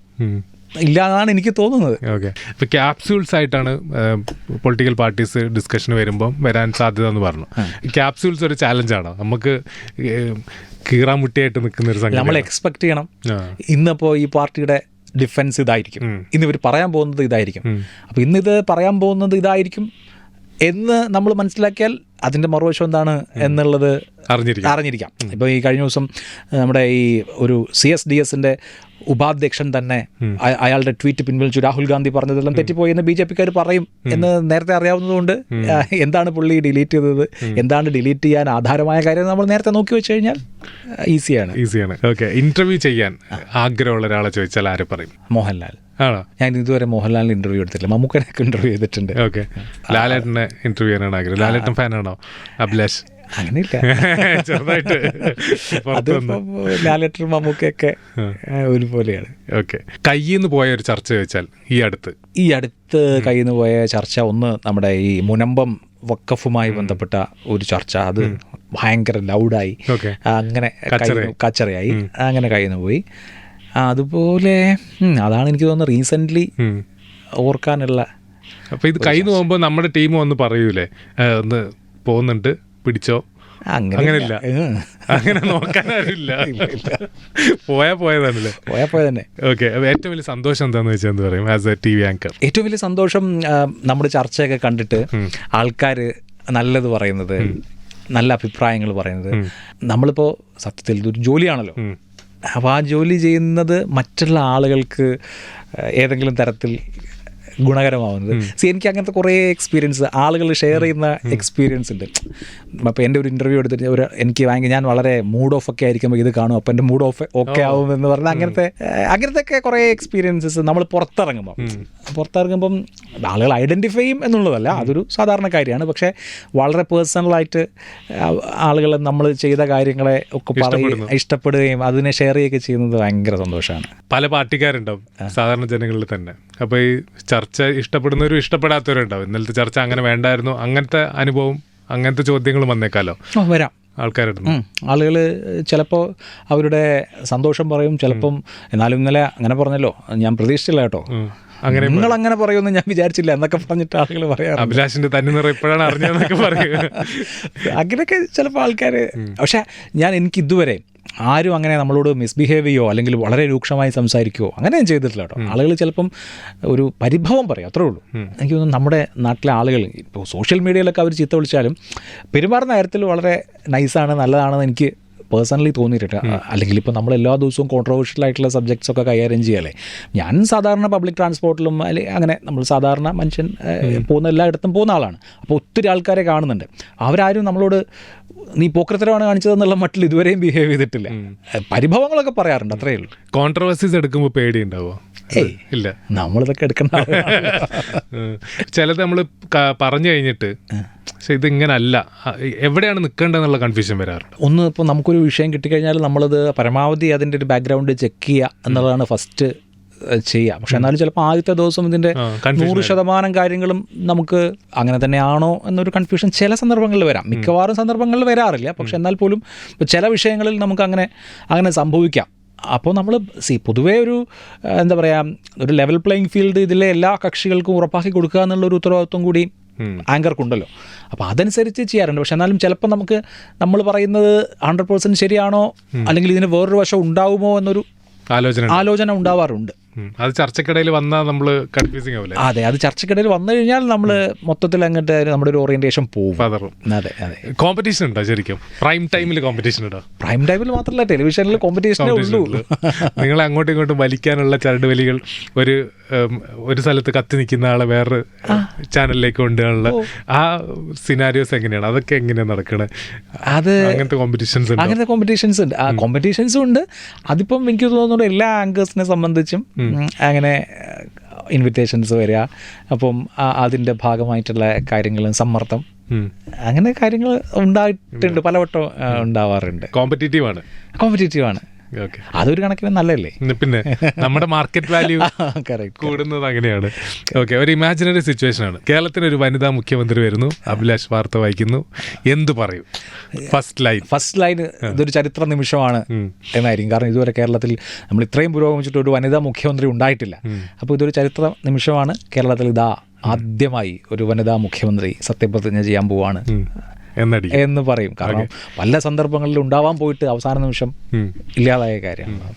ഇല്ല എന്നാണ് എനിക്ക് തോന്നുന്നത്. ഓക്കെ. ഇപ്പോൾ ക്യാപ്സ്യൂൾസ് ആയിട്ടാണ് പൊളിറ്റിക്കൽ പാർട്ടീസ് ഡിസ്കഷന് വരുമ്പോൾ വരാൻ സാധ്യത എന്ന് പറഞ്ഞു. ക്യാപ്സ്യൂൾസ് ഒരു ചാലഞ്ചാണോ? നമുക്ക് കീറാമുട്ടിയായിട്ട് നിൽക്കുന്ന ഒരു സംഗതി നമ്മൾ എക്സ്പെക്ട് ചെയ്യണം. ഇന്നിപ്പോൾ ഈ പാർട്ടിയുടെ ഡിഫൻസ് ഇതായിരിക്കും, ഇന്നിവർ പറയാൻ പോകുന്നത് ഇതായിരിക്കും, അപ്പോൾ ഇന്നിത് പറയാൻ പോകുന്നത് ഇതായിരിക്കും എന്ന് നമ്മൾ മനസ്സിലാക്കിയാൽ അതിൻ്റെ മറുവശം എന്താണ് എന്നുള്ളത് അറിഞ്ഞിരിക്കാം. ഇപ്പോൾ ഈ കഴിഞ്ഞ ദിവസം നമ്മുടെ ഈ ഒരു CSDSൻ്റെ ഉപാധ്യക്ഷൻ തന്നെ അയാളുടെ ട്വീറ്റ് പിൻവലിച്ചു. രാഹുൽ ഗാന്ധി പറഞ്ഞതെല്ലാം തെറ്റിപ്പോയി എന്ന് BJP-ക്കാർ പറയും എന്ന് നേരത്തെ അറിയാവുന്നതുകൊണ്ട് എന്താണ് പുള്ളി ഡിലീറ്റ് ചെയ്തത്, എന്താണ് ഡിലീറ്റ് ചെയ്യാൻ ആധാരമായ കാര്യം നമ്മൾ നേരത്തെ നോക്കി വെച്ച് കഴിഞ്ഞാൽ ഈസിയാണ്. ഓക്കെ. ഇന്റർവ്യൂ ചെയ്യാൻ ആഗ്രഹമുള്ള ഒരാളെ ചോദിച്ചാൽ ആര് പറയും? മോഹൻലാൽ. ഞാൻ ഇതുവരെ മോഹൻലാലിന് ഇന്റർവ്യൂ എടുത്തില്ല, മമ്മൂക്കനൊക്കെ ഇന്റർവ്യൂ ചെയ്തിട്ടുണ്ട്. ഓക്കെ. ലാലേട്ടനെ ഇന്റർവ്യൂ ചെയ്യാനാണ് ആഗ്രഹം. ലാലേട്ടൻ ഫാനാണോ? അഭിലാഷ്? അങ്ങനെയില്ല, ചെറുതായിട്ട്. ലാലേട്ടനും മമ്മൂക്കയൊക്കെ ഒരുപോലെയാണ്. ഓക്കെ. കയ്യിന്ന് പോയ ഒരു ചർച്ച ചോദിച്ചാൽ ഈ അടുത്ത് കയ്യിന്ന് പോയ ചർച്ച ഒന്ന് നമ്മുടെ ഈ മുനമ്പം വഖഫുമായി ബന്ധപ്പെട്ട ഒരു ചർച്ച. അത് ഭയങ്കര ലൗഡായി, അങ്ങനെ കച്ചറയായി, അങ്ങനെ കയ്യിന്ന് പോയി. അതുപോലെ അതാണ് എനിക്ക് തോന്നുന്നത് റീസെൻ്റ്ലി ഓർക്കാനുള്ള. അപ്പോൾ ഇത് കയ്യിന്ന് പോകുമ്പോൾ നമ്മുടെ ടീം വന്ന് പറയൂലേ, ഒന്ന് പോകുന്നുണ്ട് പിടിച്ചോ? അങ്ങനെയില്ല, അങ്ങനെ നോക്കാനില്ല, പോയതാണല്ലേ? പോയതന്നെ. ഓക്കെ. ഏറ്റവും വലിയ സന്തോഷം എന്താണെന്ന് വെച്ചാൽ എന്ത് പറയും ആസ് എ TV ആങ്കർ? ഏറ്റവും വലിയ സന്തോഷം നമ്മുടെ ചർച്ചയൊക്കെ കണ്ടിട്ട് ആൾക്കാർ നല്ലത് പറയുന്നത്, നല്ല അഭിപ്രായങ്ങൾ പറയുന്നത്. നമ്മളിപ്പോൾ സത്യത്തിൽ ഇതൊരു ജോലിയാണല്ലോ, അപ്പോൾ ആ ജോലി ചെയ്യുന്നത് മറ്റുള്ള ആളുകൾക്ക് ഏതെങ്കിലും തരത്തിൽ ഗുണകരമാവുന്നത്. എനിക്ക് അങ്ങനത്തെ കുറേ എക്സ്പീരിയൻസ് ആളുകൾ ഷെയർ ചെയ്യുന്ന എക്സ്പീരിയൻസ് ഉണ്ട്. അപ്പോൾ എൻ്റെ ഒരു ഇൻ്റർവ്യൂ എടുത്തിട്ട് എനിക്ക് ഞാൻ വളരെ മൂഡ് ഓഫ് ഒക്കെ ആയിരിക്കുമ്പോൾ ഇത് കാണും, അപ്പോൾ എൻ്റെ മൂഡ് ഓഫ് ഓക്കെ ആവും എന്ന് പറഞ്ഞാൽ അങ്ങനത്തെ കുറേ എക്സ്പീരിയൻസസ് നമ്മൾ പുറത്തിറങ്ങുമ്പം ആളുകൾ ഐഡൻറ്റിഫൈ ചെയ്യും എന്നുള്ളതല്ല, അതൊരു സാധാരണ കാര്യമാണ്. പക്ഷേ വളരെ പേഴ്സണലായിട്ട് ആളുകൾ നമ്മൾ ചെയ്ത കാര്യങ്ങളെ ഒക്കെ പറയും, ഇഷ്ടപ്പെടുകയും അതിനെ ഷെയർ ചെയ്യുകയൊക്കെ ചെയ്യുന്നത് ഭയങ്കര സന്തോഷമാണ്. പല പാർട്ടിക്കാരുണ്ടാവും സാധാരണ ജനങ്ങളിൽ തന്നെ. അപ്പോൾ ഈ ചർച്ച ഇഷ്ടപ്പെടുന്നവരും ഇഷ്ടപ്പെടാത്തവരുണ്ടാവും. ഇന്നലത്തെ ചർച്ച അങ്ങനെ വേണ്ടായിരുന്നു, അങ്ങനത്തെ അനുഭവം, അങ്ങനത്തെ ചോദ്യങ്ങൾ വന്നേക്കാലോ വരാം ആൾക്കാരുടെ. ആളുകൾ ചിലപ്പോൾ അവരുടെ സന്തോഷം പറയും, ചിലപ്പം എന്നാലും ഇന്നലെ അങ്ങനെ പറഞ്ഞല്ലോ ഞാൻ പ്രതീക്ഷിച്ചില്ല കേട്ടോ, നിങ്ങൾ അങ്ങനെ പറയുമെന്ന് ഞാൻ വിചാരിച്ചില്ല എന്നൊക്കെ പറഞ്ഞിട്ട് ആളുകൾ പറയാറ്. അഭിലാഷിന്റെ തന്നെ നിറ ഇപ്പോഴാണ് അറിഞ്ഞതെന്നൊക്കെ പറയും. അങ്ങനെയൊക്കെ ചിലപ്പോൾ ആൾക്കാർ. പക്ഷെ എനിക്ക് ഇതുവരെ ആരും അങ്ങനെ നമ്മളോട് മിസ്ബിഹേവ് ചെയ്യുകയോ അല്ലെങ്കിൽ വളരെ രൂക്ഷമായി സംസാരിക്കുകയോ അങ്ങനെ ഞാൻ ചെയ്തിട്ടില്ല കേട്ടോ. ആളുകൾ ചിലപ്പം ഒരു പരിഭവം പറയും, അത്രേ ഉള്ളൂ. എനിക്ക് തോന്നുന്നു നമ്മുടെ നാട്ടിലെ ആളുകൾ ഇപ്പോൾ സോഷ്യൽ മീഡിയയിലൊക്കെ അവർ ചീത്ത വിളിച്ചാലും പെരുമാറുന്ന കാര്യത്തിൽ വളരെ നൈസാണ്, നല്ലതാണെന്ന് എനിക്ക് പേഴ്സണലി തോന്നിയിട്ടുണ്ട്. അല്ലെങ്കിൽ ഇപ്പോൾ നമ്മൾ എല്ലാ ദിവസവും കോൺട്രവേഴ്ഷ്യൽ ആയിട്ടുള്ള സബ്ജക്ട്സ് ഒക്കെ കൈകാര്യം ചെയ്യല്ലേ. ഞാൻ സാധാരണ പബ്ലിക് ട്രാൻസ്പോർട്ടിലും അങ്ങനെ നമ്മൾ സാധാരണ മനുഷ്യൻ പോകുന്ന എല്ലായിടത്തും പോകുന്ന ആളാണ്. അപ്പോൾ ഒത്തിരി ആൾക്കാരെ കാണുന്നുണ്ട്. അവരാരും നമ്മളോട് നീ പോക്രത്തരമാണ് കാണിച്ചതെന്നുള്ള മട്ടിൽ ഇതുവരെയും ബിഹേവ് ചെയ്തിട്ടില്ല. പരിഭവങ്ങളൊക്കെ പറയാറുണ്ട്, അത്രയേ ഉള്ളൂ. കോൺട്രവേഴ്സീസ് എടുക്കുമ്പോൾ പേടി ഉണ്ടാവോ? ഇല്ല, നമ്മളിതൊക്കെ എടുക്കണ്ട. ചിലത് നമ്മൾ പറഞ്ഞു കഴിഞ്ഞിട്ട് പക്ഷെ ഇതിങ്ങനല്ല, എവിടെയാണ് നിൽക്കേണ്ടതെന്നുള്ള കൺഫ്യൂഷൻ വരാറുണ്ട്. ഒന്ന് ഇപ്പോൾ നമുക്കൊരു വിഷയം കിട്ടിക്കഴിഞ്ഞാൽ നമ്മളത് പരമാവധി അതിൻ്റെ ഒരു ബാക്ക്ഗ്രൗണ്ട് ചെക്ക് ചെയ്യുക എന്നുള്ളതാണ് ഫസ്റ്റ് ചെയ്യാം. പക്ഷെ എന്നാലും ചിലപ്പോൾ ആദ്യത്തെ ദിവസം ഇതിൻ്റെ 100% കാര്യങ്ങളും നമുക്ക് അങ്ങനെ തന്നെയാണോ എന്നൊരു കൺഫ്യൂഷൻ ചില സന്ദർഭങ്ങളിൽ വരാം. മിക്കവാറും സന്ദർഭങ്ങളിൽ വരാറില്ല, പക്ഷെ എന്നാൽ പോലും ചില വിഷയങ്ങളിൽ നമുക്ക് അങ്ങനെ സംഭവിക്കാം. അപ്പോൾ നമ്മൾ പൊതുവേ ഒരു എന്താ പറയുക, ഒരു ലെവൽ പ്ലേയിങ് ഫീൽഡ് ഇതിലെ എല്ലാ കക്ഷികൾക്കും ഉറപ്പാക്കി കൊടുക്കുക എന്നുള്ളൊരു ഉത്തരവാദിത്വം കൂടി ആങ്കർക്കുണ്ടല്ലോ. അപ്പോൾ അതനുസരിച്ച് ചെയ്യാറുണ്ട്. പക്ഷെ എന്നാലും ചിലപ്പോൾ നമ്മൾ പറയുന്നത് 100% ശരിയാണോ, അല്ലെങ്കിൽ ഇതിന് വേറൊരു വശം ഉണ്ടാവുമോ എന്നൊരു ആലോചന ഉണ്ടാവാറുണ്ട്. അത് ചർച്ചക്കിടയിൽ വന്നാൽ നമ്മൾ കൺഫ്യൂസിങ് ആവില്ല. അതെ, അത് ചർച്ചക്കിടയിൽ വന്നു കഴിഞ്ഞാൽ നമ്മൾ മൊത്തത്തിൽ അങ്ങോട്ട് നമ്മുടെ ഒരു ഓറിയന്റേഷൻ പോകും. അതെ അതെ. കോമ്പറ്റീഷൻ ഉണ്ടോ ശരിക്കും? പ്രൈം ടൈമിൽ കോമ്പറ്റീഷൻ ഉണ്ടോ? പ്രൈം ടൈമിൽ മാത്രമല്ല, ടെലിവിഷനിൽ കോമ്പറ്റീഷനേ ഉള്ളൂ. നിങ്ങൾ അങ്ങോട്ടും ഇങ്ങോട്ടും വലിക്കാനുള്ള ചരട് വലികൾ, ഒരു സ്ഥലത്ത് കത്തി നിൽക്കുന്ന ആളെ വേറെ ചാനലിലേക്ക് കൊണ്ടുപോകാനുള്ള ആ സിനാരിയോസ് എങ്ങനെയാണ്? അതൊക്കെ എങ്ങനെയാണ് നടക്കണേ? അത് അങ്ങനത്തെ കോമ്പറ്റീഷൻസ് ഉണ്ട്. ആ കോമ്പറ്റീഷൻസും ഉണ്ട്. അതിപ്പം എനിക്ക് തോന്നുന്നു എല്ലാ ആങ്കേഴ്സിനെ സംബന്ധിച്ചും അങ്ങനെ ഇൻവിറ്റേഷൻസ് വരിക, അപ്പം അതിൻ്റെ ഭാഗമായിട്ടുള്ള കാര്യങ്ങളും സമ്മർദ്ദം, അങ്ങനെ കാര്യങ്ങൾ ഉണ്ടായിട്ടുണ്ട്, പലവട്ടം ഉണ്ടാവാറുണ്ട്. കോമ്പറ്റീറ്റീവ് ആണ്. അതൊരു കണക്കിന് നല്ലതല്ലേ? പിന്നെ നമ്മുടെ മാർക്കറ്റ് വാല്യൂ കൂടുന്നത് അങ്ങനെയാണ്. ഓക്കെ, ഒരു ഇമാജിനറി സിറ്റുവേഷൻ ആണ്. കേരളത്തിന് ഒരു വനിതാ മുഖ്യമന്ത്രി വരുന്നു, അഭിലാഷ് വാർത്ത വായിക്കുന്നു, എന്തു പറയും? ഫസ്റ്റ് ലൈൻ ഇതൊരു ചരിത്ര നിമിഷമാണ് എന്നായിരിക്കും. കാരണം ഇതുവരെ കേരളത്തിൽ നമ്മൾ ഇത്രയും പുരോഗമിച്ചിട്ട് ഒരു വനിതാ മുഖ്യമന്ത്രി ഉണ്ടായിട്ടില്ല. അപ്പോൾ ഇതൊരു ചരിത്ര നിമിഷമാണ്. കേരളത്തിൽ ആദ്യമായി ഒരു വനിതാ മുഖ്യമന്ത്രി സത്യപ്രതിജ്ഞ ചെയ്യാൻ പോവാണ് എന്ന് പറയും. കാരണം പല സന്ദർഭങ്ങളിൽ ഉണ്ടാവാൻ പോയിട്ട് അവസാന നിമിഷം ഇല്ലാതായ കാര്യമാണ്.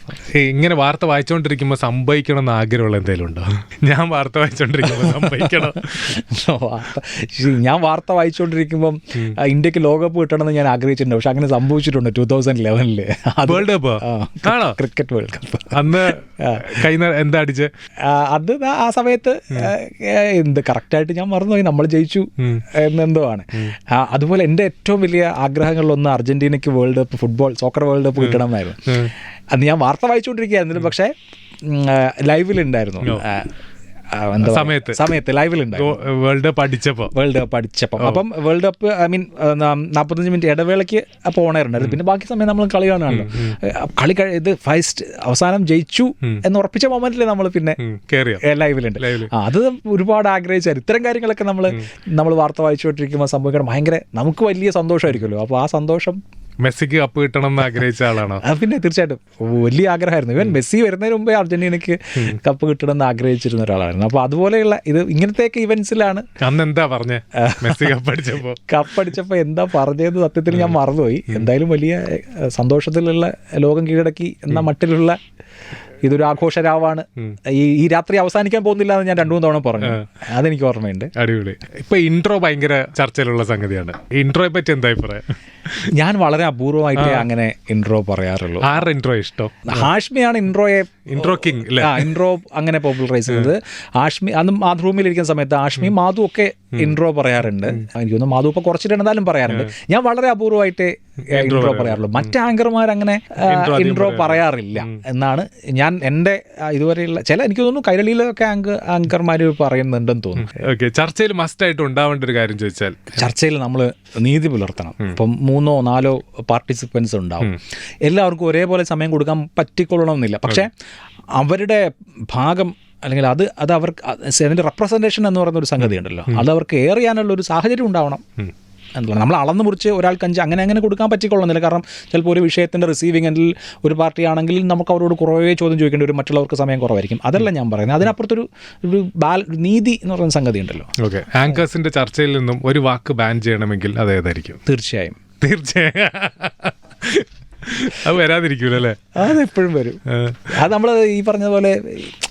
ഇങ്ങനെ വാർത്ത വായിച്ചുകൊണ്ടിരിക്കുമ്പോൾ സംഭവിക്കണം എന്ന് ആഗ്രഹമുള്ള എന്തെങ്കിലും ഉണ്ടോ? ഞാൻ വാർത്ത വായിച്ചുകൊണ്ടിരിക്കുമ്പോൾ സംഭവിക്കണം. ഞാൻ വാർത്ത വായിച്ചുകൊണ്ടിരിക്കുമ്പം ഇന്ത്യക്ക് ലോകകപ്പ് കിട്ടണമെന്ന് ഞാൻ ആഗ്രഹിച്ചിട്ടുണ്ട്. പക്ഷെ അങ്ങനെ സംഭവിച്ചിട്ടുണ്ട് 2011 world cup. Cricket world cup. അന്ന് എന്താ അടിച്ച്? അത് ആ സമയത്ത് കറക്റ്റായിട്ട് ഞാൻ മറന്നുപോയി, നമ്മൾ ജയിച്ചു എന്നെന്തോ ആണ്. അതുപോലെ എൻ്റെ ഏറ്റവും വലിയ ആഗ്രഹങ്ങളിലൊന്ന് അർജന്റീനയ്ക്ക് സോക്കർ വേൾഡ് കപ്പ് കിട്ടണം എന്നായിരുന്നു. അന്ന് ഞാൻ വാർത്ത വായിച്ചുകൊണ്ടിരിക്കുകയായിരുന്നു, പക്ഷേ ലൈവിലുണ്ടായിരുന്നു. സമയത്ത് ലൈവിലുണ്ടായിരുന്നു വേൾഡ് കപ്പ് അടിച്ചപ്പോൾ. അപ്പം വേൾഡ് കപ്പ് 45 മിനിറ്റ് ഇടവേളയ്ക്ക് അപ്പോൾ ഓണറുണ്ടായിരുന്നു. പിന്നെ ബാക്കി സമയം നമ്മൾ കളി കാണുകയാണല്ലോ. കളി ഇത് അവസാനം ജയിച്ചു എന്ന് ഉറപ്പിച്ച മൊമെന്റിൽ നമ്മൾ പിന്നെ ലൈവിലുണ്ട്. അത് ഒരുപാട് ആഗ്രഹിച്ചായിരുന്നു. ഇത്തരം കാര്യങ്ങളൊക്കെ നമ്മൾ വാർത്ത വായിച്ചുകൊണ്ടിരിക്കുമ്പോൾ സംഭവിക്കണം. നമുക്ക് വലിയ സന്തോഷമായിരിക്കുമല്ലോ. അപ്പോൾ ആ സന്തോഷം, മെസ്സിക്ക് കപ്പ് കിട്ടണം എന്ന് ആഗ്രഹിച്ച ആളാണോ? പിന്നെ തീർച്ചയായിട്ടും വലിയ ആഗ്രഹമായിരുന്നു. ഇവൻ മെസ്സി വരുന്നതിന് മുമ്പേ അർജന്റീനയ്ക്ക് കപ്പ് കിട്ടണം എന്ന് ആഗ്രഹിച്ചിരുന്ന ഒരാളായിരുന്നു. അപ്പോൾ അതുപോലെയുള്ള ഇങ്ങനത്തെയൊക്കെ ഇവന്റ്സിലാണ്. അന്ന് എന്താ പറഞ്ഞേ? മെസ്സി കപ്പടിച്ചപ്പോൾ എന്താ പറഞ്ഞതെന്ന് സത്യത്തിൽ ഞാൻ മറന്നുപോയി. എന്തായാലും വലിയ സന്തോഷത്തിലുള്ള ലോകം കീഴടക്കി എന്ന മട്ടിലുള്ള ഇതൊരു ആഘോഷരാവാണ്. ഈ രാത്രി അവസാനിക്കാൻ പോകുന്നില്ല എന്ന് ഞാൻ 2-3 തവണ പറഞ്ഞു. അതെനിക്ക് ഓർമ്മയുണ്ട്. അടിപൊളി. ഇപ്പൊ ഇൻട്രോ ഭയങ്കര ചർച്ചയിലുള്ള സംഗതിയാണ്. ഇൻട്രോയെ പറ്റി എന്താ പറയാ? ഞാൻ വളരെ അപൂർവമായിട്ട് അങ്ങനെ ഇൻട്രോ പറയാറുള്ളൂ. ആരുടെ ഇൻട്രോ ഇഷ്ടം? ഹാഷ്മിയാണ് ഇൻട്രോ കിങ്. ഇൻട്രോ അങ്ങനെ പോപ്പുലറൈസ് ചെയ്തത് ഹാഷ്മി. അന്ന് മാതൃഭൂമിയിൽ ഇരിക്കുന്ന സമയത്ത് ഹാഷ്മി, മാധു ഒക്കെ ഇൻട്രോ പറയാറുണ്ട്. എനിക്ക് തോന്നുന്നു മാധു ഇപ്പൊ കുറച്ചിട്ടുണ്ടെന്നാലും പറയാറുണ്ട്. ഞാൻ വളരെ അപൂർവമായിട്ട് ഇൻട്രോ പറയാറുള്ളൂ. മറ്റ് ആങ്കർമാർ അങ്ങനെ ഇൻട്രോ പറയാറില്ല എന്നാണ് ഞാൻ എൻ്റെ ഇതുവരെയുള്ള എനിക്ക് തോന്നുന്നു കൈരളിയിലൊക്കെ ആങ്കർമാർ പറയുന്നുണ്ടെന്ന് തോന്നുന്നു. ചർച്ചയിൽ മസ്റ്റ് ആയിട്ട് ഉണ്ടാവേണ്ട ഒരു കാര്യം ചോദിച്ചാൽ, ചർച്ചയിൽ നമ്മൾ നീതി പുലർത്തണം. ഇപ്പം 3-4 പാർട്ടിസിപ്പൻസ് ഉണ്ടാവും. എല്ലാവർക്കും ഒരേപോലെ സമയം കൊടുക്കാൻ പറ്റിക്കൊള്ളണമെന്നില്ല. പക്ഷേ അവരുടെ ഭാഗം, അല്ലെങ്കിൽ അത് അവർക്ക് അതിൻ്റെ റെപ്രസെൻറ്റേഷൻ എന്ന് പറയുന്ന ഒരു സംഗതി ഉണ്ടല്ലോ, അത് അവർക്ക് എയർ ചെയ്യാനുള്ള ഒരു സാഹചര്യം ഉണ്ടാവണം എന്നുള്ളത്. നമ്മൾ അളന്ന് മുറിച്ച് ഒരാൾക്ക് 5 അങ്ങനെ കൊടുക്കാൻ പറ്റിക്കൊള്ളുന്നില്ല. കാരണം ചിലപ്പോൾ ഒരു വിഷയത്തിൻ്റെ റിസീവിംഗ് എൻഡിൽ ഒരു പാർട്ടി ആണെങ്കിൽ നമുക്ക് അവരോട് കുറേ ചോദ്യം ചോദിക്കേണ്ടി വരും, മറ്റുള്ളവർക്ക് സമയം കുറവായിരിക്കും. അതല്ല ഞാൻ പറയുന്നത്. അതിനപ്പുറത്തൊരു നീതി എന്ന് പറയുന്ന സംഗതി ഉണ്ടല്ലോ. ഓക്കെ, ആങ്കേഴ്സിൻ്റെ ചർച്ചയിൽ നിന്നും ഒരു വാക്ക് ബാൻ ചെയ്യണമെങ്കിൽ അതേതായിരിക്കും? തീർച്ചയായും അത് വരാതിരിക്കൂലല്ലേ? അതെപ്പോഴും വരും. അത് നമ്മൾ ഈ പറഞ്ഞതുപോലെ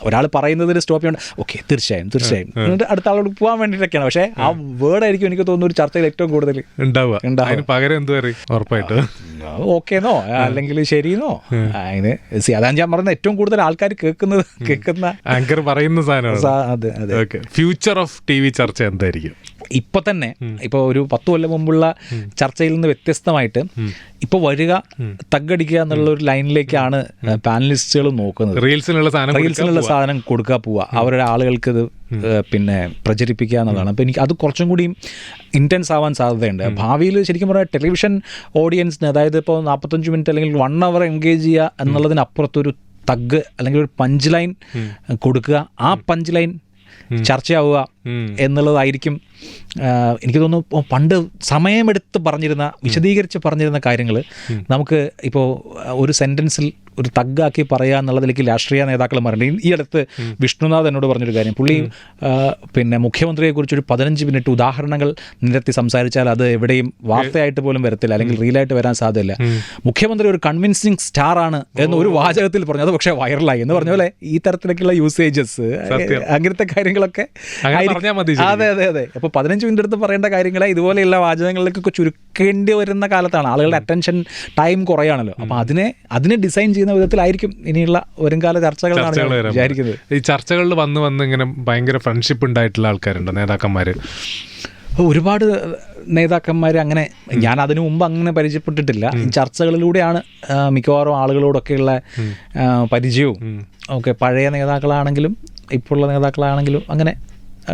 ഒരാൾ പറയുന്നതിന് സ്റ്റോപ്പ് ചെയ്യണം. ഓക്കെ, തീർച്ചയായും എന്നിട്ട് അടുത്ത ആളോട് പോകാൻ വേണ്ടിയിട്ടൊക്കെയാണ്. പക്ഷേ ആ വേർഡായിരിക്കും എനിക്ക് തോന്നുന്നു ഒരു ചർച്ചയിൽ ഏറ്റവും കൂടുതൽ ഉണ്ടാവുക. പകരം എന്ത് പറയും? ഉറപ്പായിട്ട് ഓക്കേന്നോ അല്ലെങ്കിൽ ശരിയെന്നോ. അതിന് അതാണ് ഞാൻ പറഞ്ഞത്, ഏറ്റവും കൂടുതൽ ആൾക്കാർ കേൾക്കുന്ന ആങ്കർ പറയുന്ന സാധനമാണ്. ഫ്യൂച്ചർ ഓഫ് ടി വി ചർച്ച എന്തായിരിക്കും? ഇപ്പൊ തന്നെ ഒരു 10 കൊല്ലം മുമ്പുള്ള ചർച്ചയിൽ നിന്ന് വ്യത്യസ്തമായിട്ട് ഇപ്പൊ വരിക തగ్గടിക്കുക എന്നുള്ള ഒരു ലൈനിലേക്കാണ് പാനലിസ്റ്റുകൾ നോക്കുന്നത്. റീൽസിനുള്ള സാധനം കൊടുക്കുക, പോവുക, അവരുടെ ആളുകൾക്ക് ഇത് പിന്നെ പ്രചരിപ്പിക്കുക എന്നുള്ളതാണ്. അപ്പോൾ എനിക്ക് അത് കുറച്ചും കൂടിയും ഇൻറ്റൻസ് ആവാൻ സാധ്യതയുണ്ട്. ഭാവിയിൽ ശരിക്കും പറഞ്ഞാൽ ടെലിവിഷൻ ഓഡിയൻസിന്, അതായത് ഇപ്പോൾ 45 മിനിറ്റ് അല്ലെങ്കിൽ 1 അവർ എൻഗേജ് ചെയ്യുക എന്നുള്ളതിനപ്പുറത്തൊരു തഗ് അല്ലെങ്കിൽ ഒരു പഞ്ച് ലൈൻ കൊടുക്കുക, ആ പഞ്ച് ലൈൻ ചർച്ചയാവുക എന്നുള്ളതായിരിക്കും. എനിക്ക് തോന്നുന്നു പണ്ട് സമയമെടുത്ത് വിശദീകരിച്ച് പറഞ്ഞിരുന്ന കാര്യങ്ങൾ നമുക്ക് ഇപ്പോൾ ഒരു സെൻറ്റൻസിൽ ഒരു തഗ്ഗാക്കി പറയുക എന്നുള്ളതിലേക്ക് രാഷ്ട്രീയ നേതാക്കൾ മാറുന്നുണ്ട്. ഈ അടുത്ത് വിഷ്ണുനാഥ് എന്നോട് പറഞ്ഞൊരു കാര്യം, പുള്ളി പിന്നെ മുഖ്യമന്ത്രിയെക്കുറിച്ചൊരു 15 മിനിറ്റ് ഉദാഹരണങ്ങൾ നിരത്തി സംസാരിച്ചാൽ അത് എവിടെയും വാർത്തയായിട്ട് പോലും വരത്തില്ല, അല്ലെങ്കിൽ റീലായിട്ട് വരാൻ സാധ്യതയില്ല. മുഖ്യമന്ത്രി ഒരു കൺവിൻസിങ് സ്റ്റാർ ആണ് എന്ന് ഒരു വാചകത്തിൽ പറഞ്ഞു, അത് പക്ഷേ വൈറലായി എന്ന് പറഞ്ഞ പോലെ ഈ തരത്തിലേക്കുള്ള യൂസേജസ് അങ്ങനത്തെ കാര്യങ്ങളൊക്കെ അതെ അതെ അതെ. അപ്പോൾ 15 മിനിറ്റ് എടുത്ത് പറയേണ്ട കാര്യങ്ങളെ ഇതുപോലെയുള്ള വാചകങ്ങളിലേക്കൊക്കെ ചുരുക്കേണ്ടി വരുന്ന കാലത്താണ്. ആളുകളുടെ അറ്റൻഷൻ ടൈം കുറയാണല്ലോ. അപ്പോൾ അതിനെ ഡിസൈൻ ചെയ്യുന്ന വിധത്തിലായിരിക്കും ഇനിയുള്ള വരുംകാല ചർച്ചകളാണ് വിചാരിക്കുന്നത്. ഈ ചർച്ചകളിൽ വന്ന് ഇങ്ങനെ ഭയങ്കര ഫ്രണ്ട്ഷിപ്പ് ഉണ്ടായിട്ടുള്ള ആൾക്കാരുണ്ട്, നേതാക്കന്മാർ. ഒരുപാട് നേതാക്കന്മാർ അങ്ങനെ ഞാൻ അതിനു മുമ്പ് അങ്ങനെ പരിചയപ്പെട്ടിട്ടില്ല. ചർച്ചകളിലൂടെയാണ് മിക്കവാറും ആളുകളോടൊക്കെയുള്ള പരിചയവും ഒക്കെ. പഴയ നേതാക്കളാണെങ്കിലും ഇപ്പോഴുള്ള നേതാക്കളാണെങ്കിലും അങ്ങനെ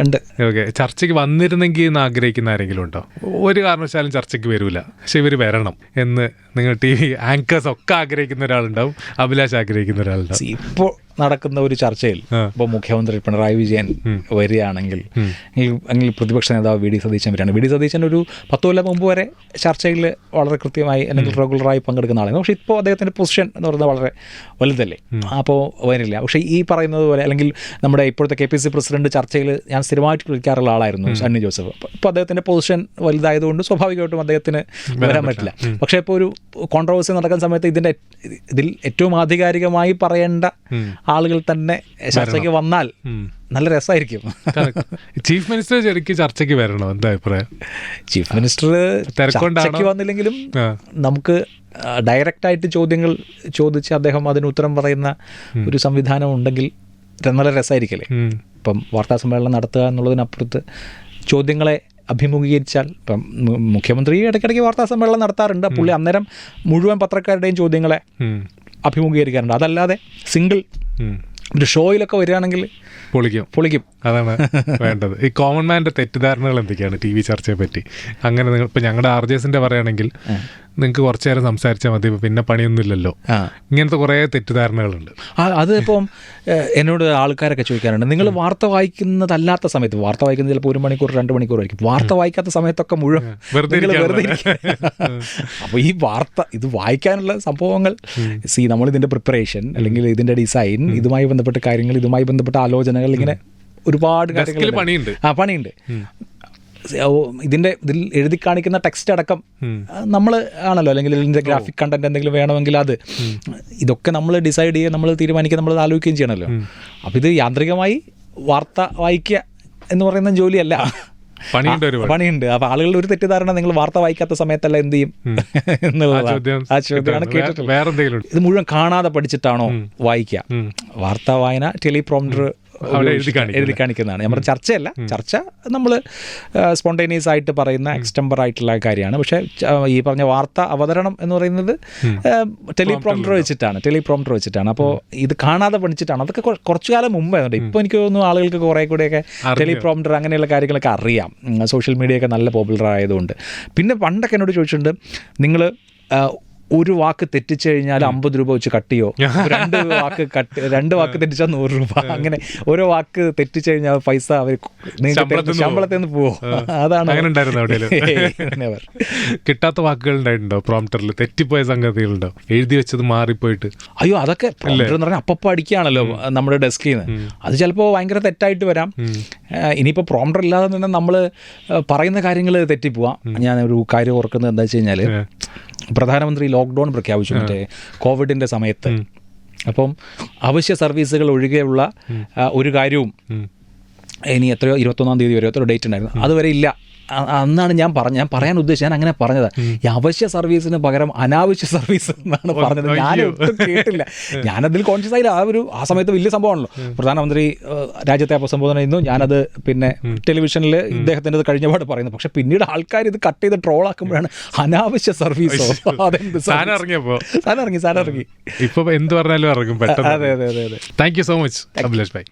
ഉണ്ട്. ഓക്കെ, ചർച്ചയ്ക്ക് വന്നിരുന്നെങ്കിൽ എന്ന് ആഗ്രഹിക്കുന്ന ആരെങ്കിലും ഉണ്ടോ? ഒരു കാരണവശാലും ചർച്ചയ്ക്ക് വരില്ല, പക്ഷെ ഇവർ വരണം എന്ന് നിങ്ങൾ TV ആങ്കേഴ്സ് ഒക്കെ ആഗ്രഹിക്കുന്ന ഒരാളുണ്ടാവും, അഭിലാഷ് ആഗ്രഹിക്കുന്ന ഒരാളുണ്ടാവും. ഇപ്പോൾ നടക്കുന്ന ഒരു ചർച്ചയിൽ ഇപ്പോൾ മുഖ്യമന്ത്രി പിണറായി വിജയൻ വരികയാണെങ്കിൽ, അല്ലെങ്കിൽ പ്രതിപക്ഷ നേതാവ് വി ഡി സതീശൻ വരികയാണ്. വി ഡി സതീശൻ ഒരു 10 കൊല്ലം മുമ്പ് വരെ ചർച്ചയിൽ വളരെ കൃത്യമായി അല്ലെങ്കിൽ റെഗുലറായി പങ്കെടുക്കുന്ന ആളാണ്. പക്ഷേ ഇപ്പോൾ അദ്ദേഹത്തിൻ്റെ പൊസിഷൻ എന്ന് പറയുന്നത് വളരെ വലുതല്ലേ, അപ്പോൾ വരില്ല. പക്ഷേ ഈ പറയുന്നത് പോലെ, അല്ലെങ്കിൽ നമ്മുടെ ഇപ്പോഴത്തെ KPCC പ്രസിഡന്റ് ചർച്ചയിൽ ഞാൻ സ്ഥിരമായിട്ട് വിളിക്കാറുള്ള ആളായിരുന്നു സണ്ണി ജോസഫ്. ഇപ്പോൾ അദ്ദേഹത്തിൻ്റെ പൊസിഷൻ വലുതായതുകൊണ്ട് സ്വാഭാവികമായിട്ടും അദ്ദേഹത്തിന് വരാൻ പറ്റില്ല. പക്ഷേ ഇപ്പോൾ ഒരു കോൺട്രവേഴ്സി നടക്കുന്ന സമയത്ത് ഇതിൽ ഏറ്റവും ആധികാരികമായി പറയേണ്ട ആളുകൾ തന്നെ ചർച്ചയ്ക്ക് വന്നാൽ നല്ല രസമായിരിക്കും. ചീഫ് മിനിസ്റ്റർ ശരിക്കും ചർച്ചയ്ക്ക് വരണോ? എന്താ അഭിപ്രായം? ചീഫ് മിനിസ്റ്റർ ചർച്ചയ്ക്ക് വന്നില്ലെങ്കിലും നമുക്ക് ഡയറക്റ്റായിട്ട് ചോദ്യങ്ങൾ ചോദിച്ച് അദ്ദേഹം അതിന് ഉത്തരം പറയുന്ന ഒരു സംവിധാനം ഉണ്ടെങ്കിൽ നല്ല രസമായിരിക്കല്ലേ. ഇപ്പം വാർത്താ സമ്മേളനം നടത്തുക എന്നുള്ളതിനപ്പുറത്ത് ചോദ്യങ്ങളെ അഭിമുഖീകരിച്ചാൽ, ഇപ്പം മുഖ്യമന്ത്രി ഇടയ്ക്കിടയ്ക്ക് വാർത്താ സമ്മേളനം നടത്താറുണ്ട്. പുള്ളി അന്നേരം മുഴുവൻ പത്രക്കാരുടെയും ചോദ്യങ്ങളെ അഭിമുഖീകരിക്കാറുണ്ട്. അതല്ലാതെ സിംഗിൾ ഒരു ഷോയിലൊക്കെ വരികയാണെങ്കിൽ പൊളിക്കും. അതാണ് വേണ്ടത്. ഈ കോമൺ മാൻ്റെ തെറ്റിദ്ധാരണകൾ എന്തൊക്കെയാണ് TV ചർച്ചയെ പറ്റി? അങ്ങനെ നിങ്ങൾ ഇപ്പം ഞങ്ങളുടെ RJSന്റെ പറയുകയാണെങ്കിൽ നിങ്ങൾക്ക് കുറച്ചു നേരം സംസാരിച്ചാൽ മതി, പിന്നെ പണിയൊന്നുമില്ലല്ലോ, ഇങ്ങനത്തെ കുറേ തെറ്റിദ്ധാരണകളുണ്ട്. അതിപ്പം എന്നോട് ആൾക്കാരൊക്കെ ചോദിക്കാറുണ്ട്, നിങ്ങൾ വാർത്ത വായിക്കുന്നതല്ലാത്ത സമയത്ത്, വാർത്ത വായിക്കുന്നത് ചിലപ്പോൾ 1 മണിക്കൂർ 2 മണിക്കൂർ ആയിരിക്കും, വാർത്ത വായിക്കാത്ത സമയത്തൊക്കെ മുഴുവൻ വെറുതെ അപ്പോൾ ഈ വാർത്ത ഇത് വായിക്കാനുള്ള സംഭവങ്ങൾ നമ്മളിതിൻ്റെ പ്രിപ്പറേഷൻ, അല്ലെങ്കിൽ ഇതിൻ്റെ ഡിസൈൻ, ഇതുമായി ബന്ധപ്പെട്ട കാര്യങ്ങൾ, ഇതുമായി ബന്ധപ്പെട്ട ആലോചനകൾ, ഇങ്ങനെ ഒരുപാട് കാര്യങ്ങൾ പണിയുണ്ട്. ഇതിൽ എഴുതി കാണിക്കുന്ന ടെക്സ്റ്റ് അടക്കം നമ്മൾ ആണല്ലോ, അല്ലെങ്കിൽ ഇതിൻ്റെ ഗ്രാഫിക് കണ്ടന്റ് എന്തെങ്കിലും വേണമെങ്കിൽ ഇതൊക്കെ നമ്മൾ ഡിസൈഡ് ചെയ്യുക, നമ്മൾ തീരുമാനിക്കുക, നമ്മൾ ആലോചിക്കുകയും ചെയ്യണമല്ലോ. അപ്പോൾ ഇത് യാന്ത്രികമായി വാർത്ത വായിക്കുക എന്ന് പറയുന്ന ജോലിയല്ല, പണിയുണ്ട്. അപ്പോൾ ആളുകളുടെ ഒരു തെറ്റിദ്ധാരണ, നിങ്ങൾ വാർത്ത വായിക്കാത്ത സമയത്തല്ല എന്ത് ചെയ്യും എന്നുള്ളതാണ്. ആ ചോദ്യമാണ് കേട്ടിട്ടുള്ളത്. ഇത് മുഴുവൻ കാണാതെ പഠിച്ചിട്ടാണോ വായിക്കുക? വാർത്താ വായന ടെലിപ്രോംപ്റ്റർ എഴുതി കാണിക്കുന്നതാണ്. നമ്മുടെ ചർച്ചയല്ല, ചർച്ച നമ്മൾ സ്പോണ്ടേനിയസ് ആയിട്ട് പറയുന്ന എക്സ്റ്റംബർ ആയിട്ടുള്ള കാര്യമാണ്. പക്ഷേ ഈ പറഞ്ഞ വാർത്ത അവതരണം എന്ന് പറയുന്നത് ടെലിപ്രോംപ്റ്റർ വെച്ചിട്ടാണ്. അപ്പോൾ ഇത് കാണാതെ പഠിച്ചിട്ടാണ്. അതൊക്കെ കുറച്ചു കാലം മുമ്പായതുകൊണ്ട് ഇപ്പോൾ എനിക്ക് തോന്നുന്നു ആളുകൾക്ക് കുറേ കൂടെയൊക്കെ ടെലിപ്രോംപ്റ്റർ അങ്ങനെയുള്ള കാര്യങ്ങളൊക്കെ അറിയാം, സോഷ്യൽ മീഡിയ ഒക്കെ നല്ല പോപ്പുലർ ആയതുകൊണ്ട്. പിന്നെ പണ്ടൊക്കെ എന്നോട് ചോദിച്ചിട്ടുണ്ട്, നിങ്ങൾ ഒരു വാക്ക് തെറ്റിച്ചു കഴിഞ്ഞാൽ 50 രൂപ വെച്ച് കട്ട് ചെയ്യോ, 2 വാക്ക് തെറ്റിച്ചാൽ 100 രൂപ, അങ്ങനെ ഓരോ വാക്ക് തെറ്റിച്ചു കഴിഞ്ഞാൽ പൈസ അവർ ശമ്പളത്തിൽ നിന്ന് പോവോ? അതാണ് കിട്ടാത്ത വാക്കുകൾ ഉണ്ടായിട്ടുണ്ടോ പ്രോംപ്റ്ററിൽ? തെറ്റിപ്പോയ സംഗതികളുണ്ടോ? എഴുതി വെച്ചത് മാറിപ്പോയിട്ട്? അയ്യോ, അതൊക്കെ എന്ന് പറഞ്ഞാൽ അപ്പം അടിക്കുകയാണല്ലോ നമ്മുടെ ഡെസ്കിൽ നിന്ന്. അത് ചിലപ്പോൾ ഭയങ്കര തെറ്റായിട്ട് വരാം. ഇനിയിപ്പോൾ പ്രോംപ്റ്റർ ഇല്ലാതെ തന്നെ നമ്മൾ പറയുന്ന കാര്യങ്ങൾ തെറ്റിപ്പോവാം. ഞാൻ ഒരു കാര്യം ഓർക്കുന്നത് എന്താ വെച്ച് കഴിഞ്ഞാൽ, പ്രധാനമന്ത്രി ലോക്ക്ഡൗൺ പ്രഖ്യാപിച്ചു മറ്റേ കോവിഡിൻ്റെ സമയത്ത്. അപ്പം അവശ്യ സർവീസുകൾ ഒഴികെയുള്ള ഒരു കാര്യവും ഇനി 21-ാം തീയതി വരെ എത്ര ഡേറ്റ് ഉണ്ടായിരുന്നു, അതുവരെ ഇല്ല. അന്നാണ് ഞാൻ പറയാൻ ഉദ്ദേശിച്ചത്, ഞാൻ അങ്ങനെ പറഞ്ഞത്, ഈ അവശ്യ സർവീസിന് പകരം അനാവശ്യ സർവീസ് എന്നാണ് പറഞ്ഞത്. ഞാനൊട്ടും കേട്ടില്ല. ഞാനതിൽ കോൺഷ്യസ് ആയില്ല. ആ സമയത്ത് വലിയ സംഭവമാണല്ലോ, പ്രധാനമന്ത്രി രാജ്യത്തെ അഭിസംബോധന ചെയ്യുന്നു, ഞാനത് പിന്നെ ടെലിവിഷനിൽ ഇദ്ദേഹത്തിൻ്റെ കഴിഞ്ഞപാട് പറയുന്നു. പക്ഷെ പിന്നീട് ആൾക്കാർ ഇത് കട്ട് ചെയ്ത് ട്രോളാക്കുമ്പോഴാണ് അനാവശ്യ സർവീസോ, അതെന്ത് സാധനം ഇറങ്ങി. ഇപ്പൊ എന്ത് പറഞ്ഞാലും ഇറങ്ങും. അതെ. Thank you so much Abhilash bhai.